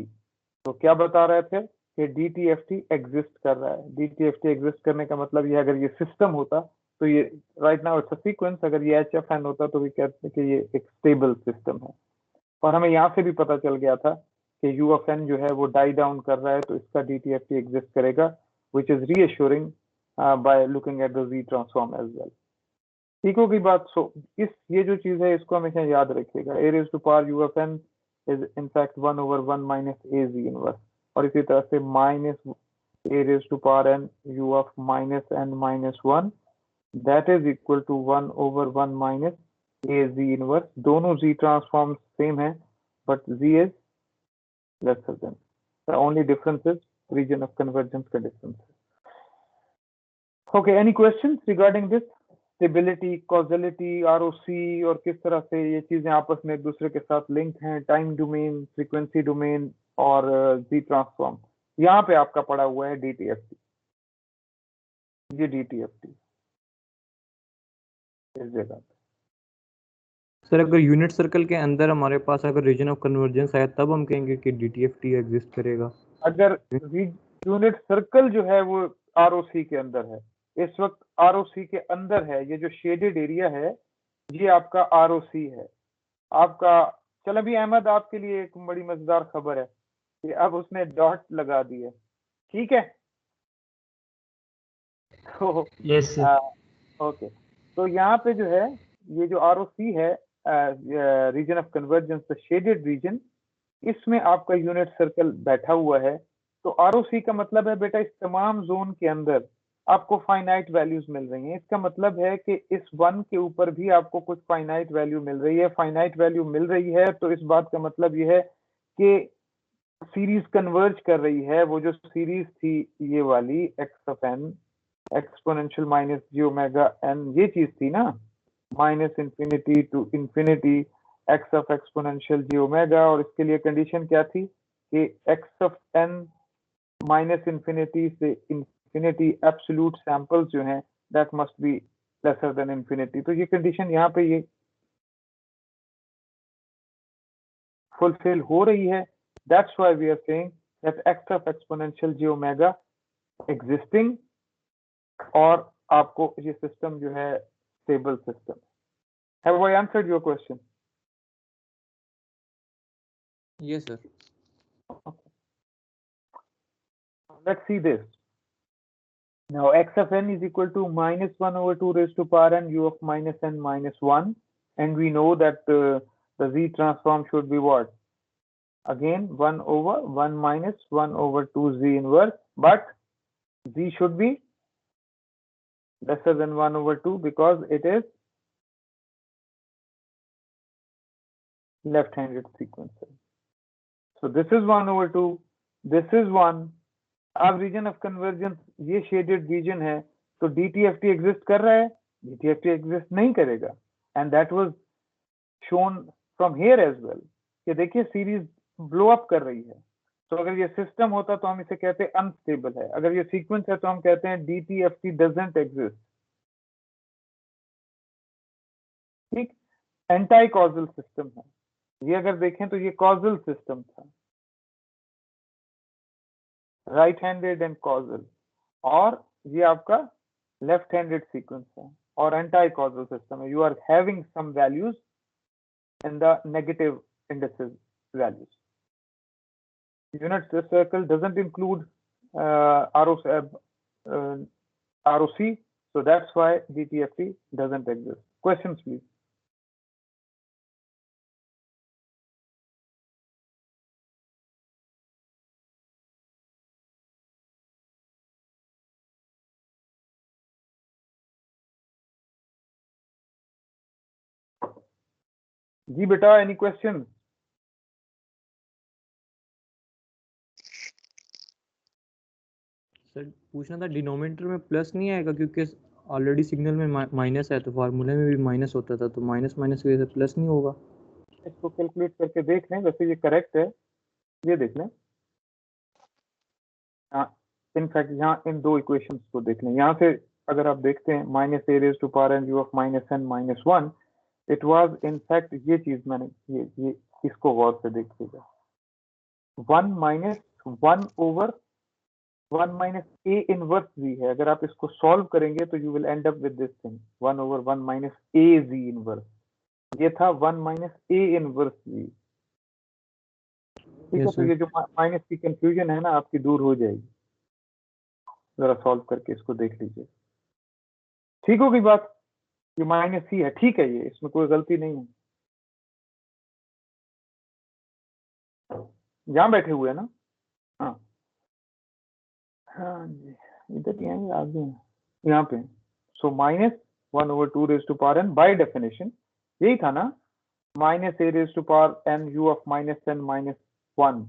तो क्या बता रहा है फिर कि DTFT एग्जिस्ट कर रहा है। DTFT एग्जिस्ट करने का मतलब ये, अगर ये सिस्टम होता तो ये right now it's a sequence, अगर ये HFN होता तो भी कहते हैं कि ये एक स्टेबल सिस्टम है। और हमें यहाँ से भी पता चल गया था कि U of n जो है वो डाई डाउन कर रहा है, तो इसका DTFT एग्जिस्ट करेगा, which is reassuring by looking at the Z transform as well. ठीक होगी बात? सो ये जो चीज है इसको हमेशा याद रखिएगा, a raised to power U of n is in fact 1 over 1 minus AZ inverse, और इसी तरह से minus a raised to power n U of minus n minus 1 that is equal to 1 over 1 minus AZ inverse। दोनों Z transform same है, but Z is lesser than, the only difference is region of convergence का difference। Okay, any questions regarding this? Stability, causality, ROC और किस तरह से ये चीजें आपस में एक दूसरे के साथ लिंक हैं, टाइम डोमेन, फ्रीक्वेंसी डोमेन और Z ट्रांसफॉर्म। यहाँ पे आपका पड़ा हुआ है DTFT, ये DTFT इस जगह पे। सर अगर यूनिट सर्कल के अंदर हमारे पास अगर रीजन ऑफ कन्वर्जेंस आया तब हम कहेंगे कि DTFT एग्जिस्ट करेगा। अगर यूनिट सर्कल जो है वो ROC के अंदर है इस वक्त आरओसी के अंदर है, ये जो शेडेड एरिया है ये आपका आरओसी है आपका। चल अभी अहमद आपके लिए एक बड़ी मजेदार खबर है कि अब उसने डॉट लगा दी है, ठीक है। तो यस ओके, तो यहाँ पे जो है ये जो आरओसी है region of convergence the shaded region, इसमें आपका यूनिट सर्कल बैठा हुआ है। तो आरओसी का मतलब है बेटा इस तमाम जोन के अंदर आपको फाइनाइट वैल्यूज मिल रही हैं। इसका मतलब है कि इस 1 के ऊपर भी आपको कुछ फाइनाइट वैल्यू मिल रही है। फाइनाइट वैल्यू मिल रही है तो इस बात का मतलब यह है कि सीरीज कन्वर्ज कर रही है। वो जो सीरीज थी ये वाली x of n exponential minus j omega n, ये चीज थी ना, minus infinity to infinity x of exponential j omega, और इसके लिए कंडीशन क्या थी कि x of n minus infinity से इंफिनिटी एब्सोल्यूट सैंपल्स जो हैं that must be lesser than infinity. तो ये कंडीशन यहाँ पे ये फुलफिल हो रही है। That's why we are saying that x of exponential j omega existing, और आपको ये सिस्टम जो है stable system. Have I answered your question? Yes sir. Let's see this. Now x of n is equal to minus 1 over 2 raised to power n u of minus n minus 1, and we know that the z transform should be what? Again 1 over 1 minus 1 over 2 z inverse, but z should be lesser than 1 over 2 because it is left-handed sequence. So this is 1 over 2, this is 1. अब reason of convergence ये shaded region है, तो DTFT exist कर रहा है? DTFT exist नहीं करेगा। And that was shown from here as well कि देखिए सीरीज ब्लो अप कर रही है। तो अगर ये सिस्टम होता तो हम इसे कहते हैं अनस्टेबल है, अगर ये सीक्वेंस है तो हम कहते हैं डीटीएफटी डजंट एग्जिस्ट। ठीक, एंटाई कॉजल सिस्टम है ये। अगर देखें तो ये कॉजल सिस्टम था, राइट हैंडेड एंड कॉजल, और ये आपका लेफ्ट हैंडेड सीक्वेंस है और एंटाई कॉजल सिस्टम है। You are having some values in the negative indices values. Unit circle doesn't include ROC, so that's why DTFT doesn't exist. Questions please. जी बेटा, any questions? Sir पूछना था denominator में plus नहीं आएगा क्योंकि already signal में minus है, तो फार्मूले में भी माइनस होता था, तो माइनस माइनस की वजह से प्लस नहीं होगा। इसको कैलकुलेट करके देख लें, वैसे ये करेक्ट है, ये देख लें। इनफैक्ट यहाँ इन दो इक्वेशंस को देख लें। यहाँ से अगर आप देखते हैं minus a raise to power n u of minus n minus 1, it was in fact ये चीज मैंने ये इसको गौर से देखिएगा, 1 minus 1 over 1 minus a inverse g है। अगर आप इसको सॉल्व करेंगे तो you will end up with this thing 1 over 1 minus a g inverse. ये था 1 माइनस ए इनवर्स जी। ठीक है, तो ये जो माइनस की कंफ्यूजन है ना आपकी दूर हो जाएगी। जरा सॉल्व करके इसको देख लीजिए, ठीक होगी बात। ये माइनस ही है, ठीक है, ये इसमें कोई गलती नहीं है। यहाँ बैठे हुए हैं ना? हाँ हाँ जी, इधर ही हैं, आगे हैं, यहाँ पे। So minus 1 over 2 raise to power n, by definition यही था ना, minus a raise to power n u of minus n minus 1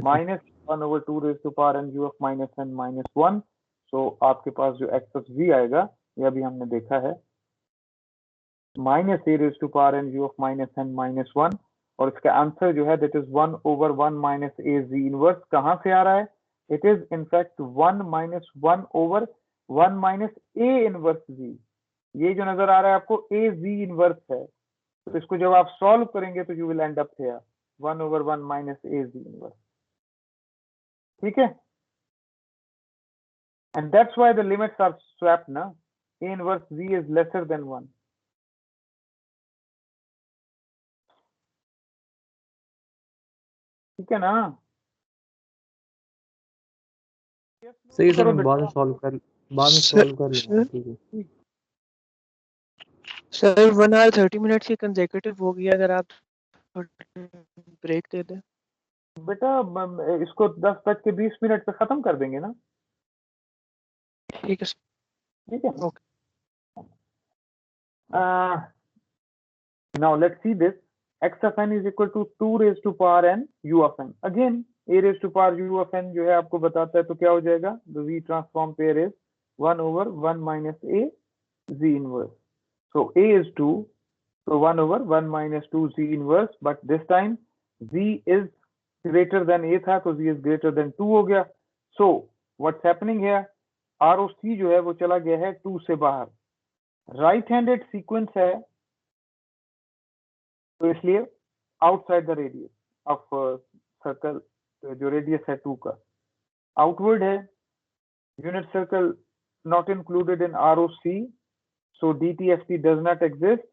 minus 1 over 2 raise to power n u of minus n minus 1। So आपके पास जो x of we आएगा ये अभी हमने देखा है, minus a raise to power n u of minus n minus 1, और इसका आंसर जो है that is 1 over 1 minus a g inverse. कहाँ से आ रहा है? It is in fact 1 minus 1 over 1 minus a inverse g. ये जो नजर आ रहा है आपको ए जी इनवर्स है, तो इसको जब आप सॉल्व करेंगे तो you will end up here 1 over 1 minus a g inverse. ठीक है, and that's why the limits are swapped na. A inverse z is lesser than 1. ठीक है ना? सही सर, करो मैं बाद में बेटा। सॉल्व कर लूंगा, ठीक है। सर 1 hour 30 minutes की कंसेक्यूटिव होगी अगर आप ब्रेक दे दें। बेटा इसको 10:20 पे खत्म कर देंगे ना? ठीक है सर। ठीक है। Okay. Now let's see this. X of n is equal to 2 raised to power n u of n. Again, a raised to power u of n जो है आपको बताता है तो क्या हो जाएगा? The v transform pair is 1 over 1 minus a z inverse. So a is 2, so 1 over 1 minus 2 z inverse, but this time z is greater than a था तो z is greater than 2 हो गया. So what's happening here? ROC जो है वो चला गया है 2 से बाहर. राइट हैंडेड सीक्वेंस है तो इसलिए outside the radius of circle, जो रेडियस है 2 का आउटवर्ड है. Unit circle not included in ROC, so DTFT does not exist,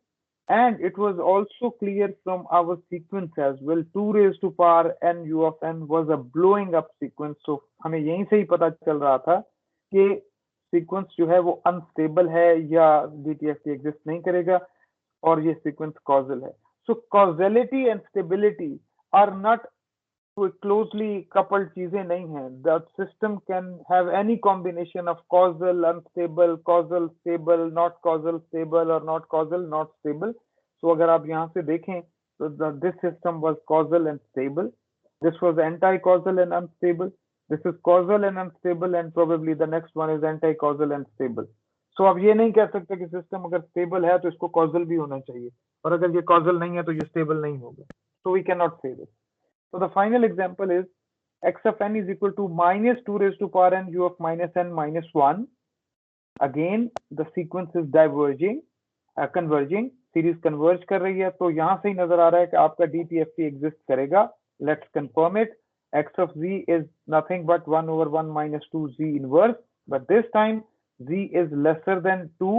and it was also clear from our sequence as well. 2 raised to power n u of n was a blowing up sequence, so हमें यहीं से ही पता चल रहा था कि sequence जो है वो अनस्टेबल है या DTFT एग्जिस्ट नहीं करेगा और ये सीक्वेंस कॉजल है. So causality and stability are not closely coupled चीजें नहीं है. The system can have any combination of causal, unstable, causal, stable, not causal, stable और not causal, not stable. So अगर आप यहाँ से देखें तो this system was causal and stable, this was anti causal and unstable, this is causal and unstable, and probably the next one is anti-causal and stable. So अब ये नहीं कह सकते कि सिस्टम अगर स्टेबल है तो इसको कॉजल भी होना चाहिए, और अगर ये कॉजल नहीं है तो ये स्टेबल नहीं होगा. So we cannot say this. So the final example is x of n is equal to minus 2 raised to power n u of minus n minus 1. Again the sequence is diverging, converging, series converge कर रही है, तो यहाँ से ही नजर आ रहा है कि आपका DTFT एग्जिस्ट करेगा. Let's confirm it. X of z is nothing but 1 over 1 minus 2 z inverse, but this time z is lesser than 2.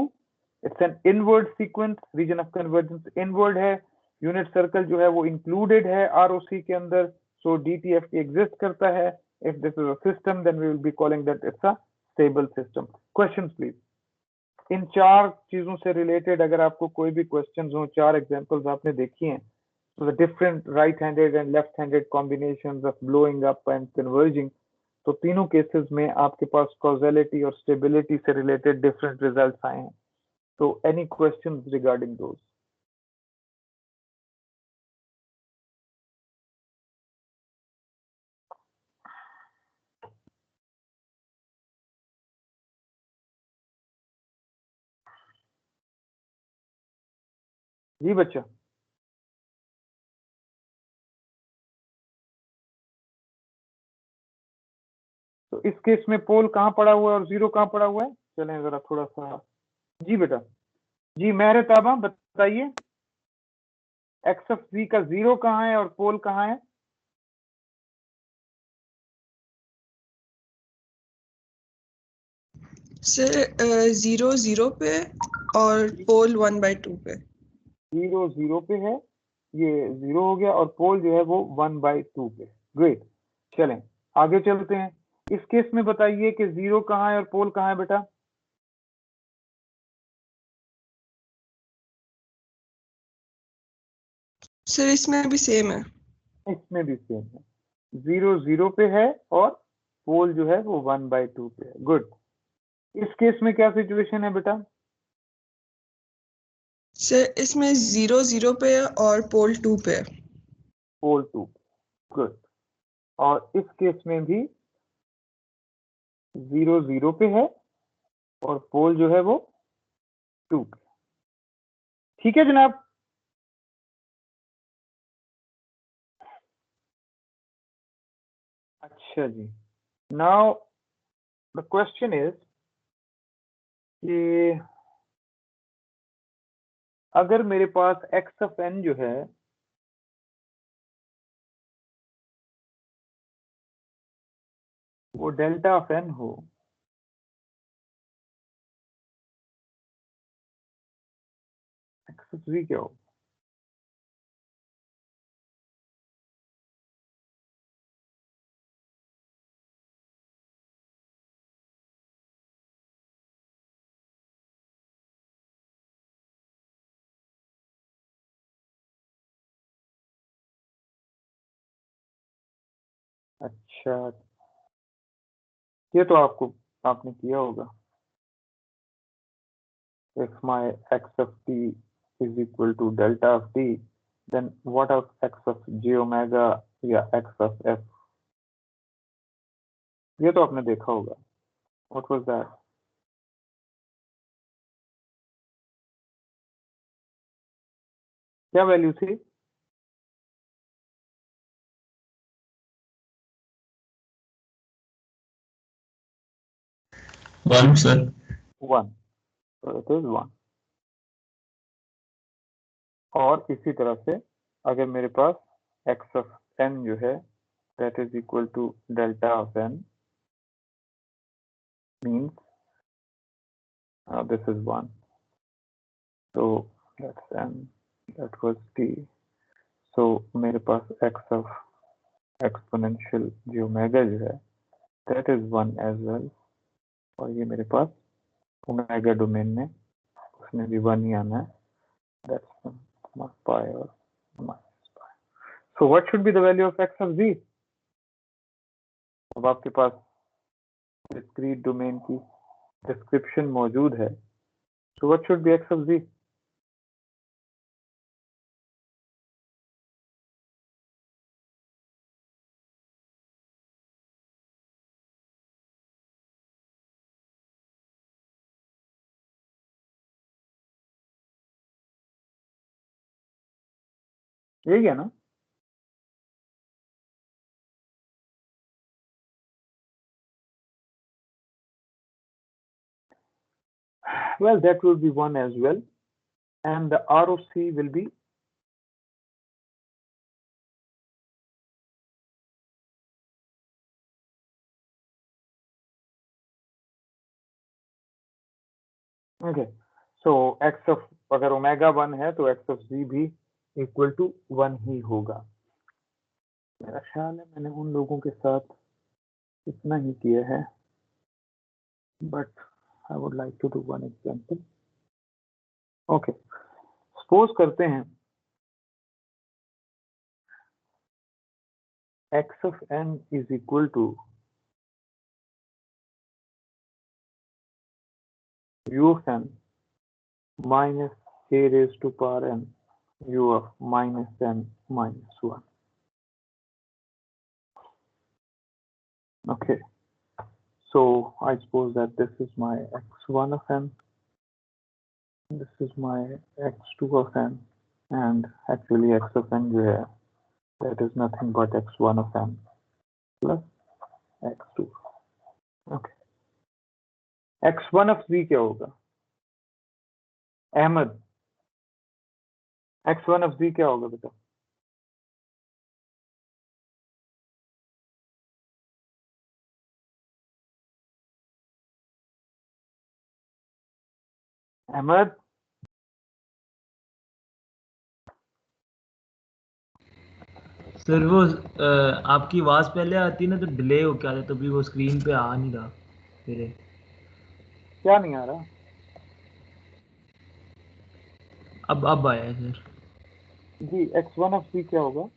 It's an inward sequence, region of convergence inward है, unit circle जो है वो included है ROC के अंदर, so DTFT exist करता है. If this is a system, then we will be calling that it's a stable system. Questions please. इन 4 चीजों से रिलेटेड अगर आपको कोई भी क्वेश्चंस हो, 4 एग्जांपल्स आपने देखी हैं, so the different right-handed and left-handed combinations of blowing up and converging, तो तीनों केसेस में आपके पास causality और stability से related different results आए हैं. So any questions regarding those? जी बच्चा. तो इस केस में पोल कहाँ पड़ा हुआ है और जीरो कहाँ पड़ा हुआ है? चलें जरा थोड़ा सा. जी बेटा. जी मेहर ताबा बताइए, एक्स ऑफ जी का जीरो कहाँ है और पोल कहाँ है? सर 0 0 पे और पोल 1/2 पे. 0 0 पे है, ये 0 हो गया, और पोल जो है वो 1/2 पे. ग्रेट. चलें आगे चलते हैं. इस केस में बताइए कि 0 कहाँ है और पोल कहाँ है बेटा? सर इसमें भी सेम है. इसमें भी सेम है, 0 0 पे है और पोल जो है वो 1/2 पे है. गुड. इस केस में क्या सिचुएशन है बेटा? सर इसमें 0 0 पे है और पोल 2 पे है. पोल 2. गुड. और इस केस में भी 0 0 पे है और पोल जो है वो 2 पे. ठीक है जनाब. अच्छा जी. नाउ द क्वेश्चन इज कि अगर मेरे पास x ऑफ n जो है वो डेल्टा ऑफ n हो, एक्स ऑफ जी क्या होगा? अच्छा, ये तो आपने किया होगा। If my x of t is equal to delta of t, then what of x of j omega या x of f? ये तो आपने देखा होगा। What was that? क्या वैल्यू थी? 1 सर। 1, so it is 1। और इसी तरह से अगर मेरे पास x of n जो है that is equal to delta of n means this is 1, so that's n, that was t, so मेरे पास x of exponential j omega जो है that is 1 as well, और ये मेरे पास ओमेगा डोमेन में उसमें भी 1 ही आना है, that's pi और minus pi। So what should be the value of x of z? अब आपके पास डिस्क्रीट डोमेन की डिस्क्रिप्शन मौजूद है, so what should be x of z? यही है ना? Well, that will be 1 as well, and the ROC will be okay, so x of अगर omega 1 है तो x of z भी इक्वल टू 1 ही होगा। मेरा ख्याल है मैंने उन लोगों के साथ इतना ही किया है, but I would like to do one example. Okay, suppose करते हैं x of n is equal to u of n minus a raised to power n u of minus n minus 1. Okay, so I suppose that this is my x1 of n, this is my x2 of n, and actually x of n जो है that is nothing but x1 of n plus x2. Okay, x1 of z क्या होगा? Ahmad, x1 of z क्या होगा बेटा? Ahmad, sir वो आपकी आवाज पहले आती ना तो डिले हो क्या था, तभी वो स्क्रीन पे आ नहीं रहा मेरे। क्या नहीं आ रहा? अब आया है sir. Ji, x1 of z क्या होगा?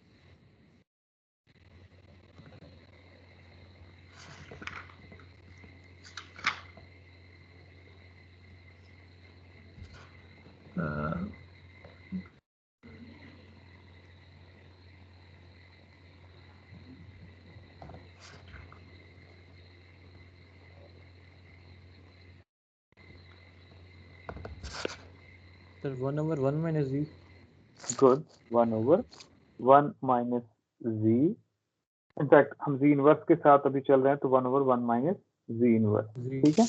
Sir 1/1 minus z। Good, 1/1 minus z। In fact हम z इनवर्स के साथ अभी चल रहे हैं तो 1/1 minus z इनवर्स, ठीक है,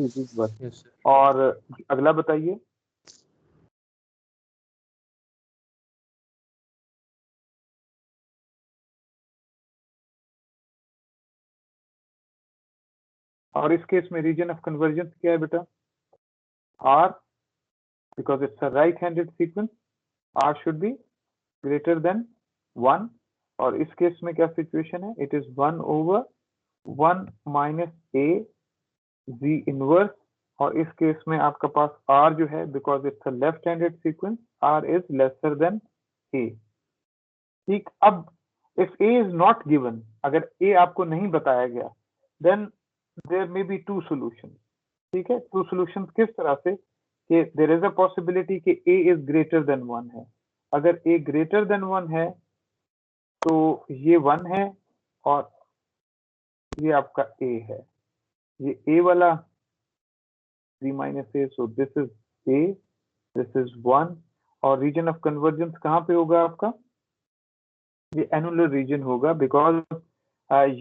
z इनवर्स। Yes sir. और अगला बताइए। और इस केस में रीजन ऑफ कन्वर्जेंस क्या है बेटा? R because it's a right-handed sequence, R should be greater than 1. और इस केस में क्या सिचुएशन है? It is 1 over 1 minus A Z inverse, और इस केस में आपका पास R जो है, because it's a left-handed sequence, R is lesser than A. ठीक, अब if A is not given, अगर A आपको नहीं बताया गया, then there may be two solutions. ठीक है, two solutions किस तरह से कि there is a possibility कि A is greater than 1 है. अगर A greater than 1 है तो ये 1 है और ये आपका A है, ये A वाला 3 minus A, so this is A, this is 1, और रीजन ऑफ कन्वर्जेंस कहाँ पे होगा आपका? ये एनुलर रीजन होगा, बिकॉज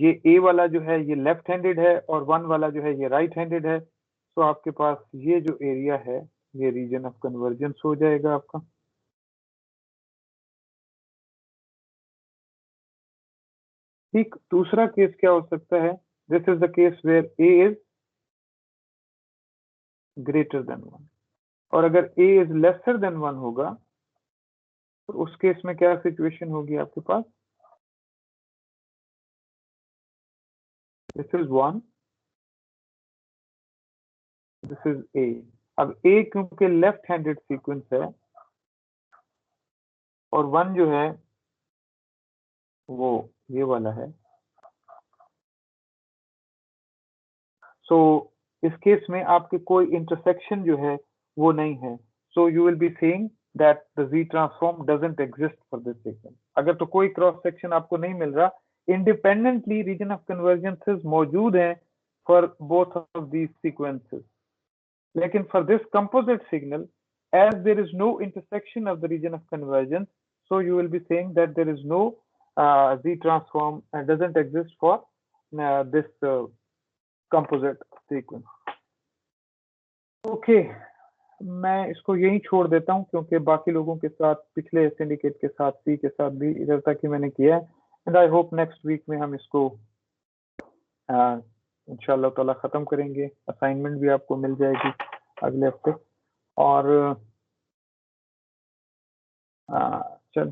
ये A वाला जो है ये लेफ्ट हैंडेड है और 1 वाला जो है ये राइट हैंडेड है, तो आपके पास ये जो एरिया है ये रीजन ऑफ कन्वर्जेंस हो जाएगा आपका. ठीक, दूसरा केस क्या हो सकता है? This is the case where A is greater than 1, और अगर A इज लेसर देन 1 होगा तो उस केस में क्या सिचुएशन होगी आपके पास? This is 1, this is A. अब A क्योंकि लेफ्ट हैंडेड सीक्वेंस है और 1 जो है वो ये वाला है, सो इस केस में आपके कोई इंटरसेक्शन जो है वो नहीं है, so you will be saying that the Z transform doesn't exist for this sequence. अगर तो कोई क्रॉस सेक्शन आपको नहीं मिल रहा, इंडिपेंडेंटली रीजन ऑफ कन्वर्जेंसेस मौजूद हैं for both of these sequences, लेकिन for this composite signal as there is no intersection of the region of convergence, so you will be saying that there is no Z transform doesn't exist for this composite sequence. Okay, मैं इसको यहीं छोड़ देता हूँ क्योंकि बाकी लोगों के साथ पिछले सिंडिकेट के साथ C के साथ भी इधर तक ही मैंने किया है, and I hope next week में हम इसको इंशाल्लाह ताला खत्म करेंगे. असाइनमेंट भी आपको मिल जाएगी अगले हफ्ते, और चल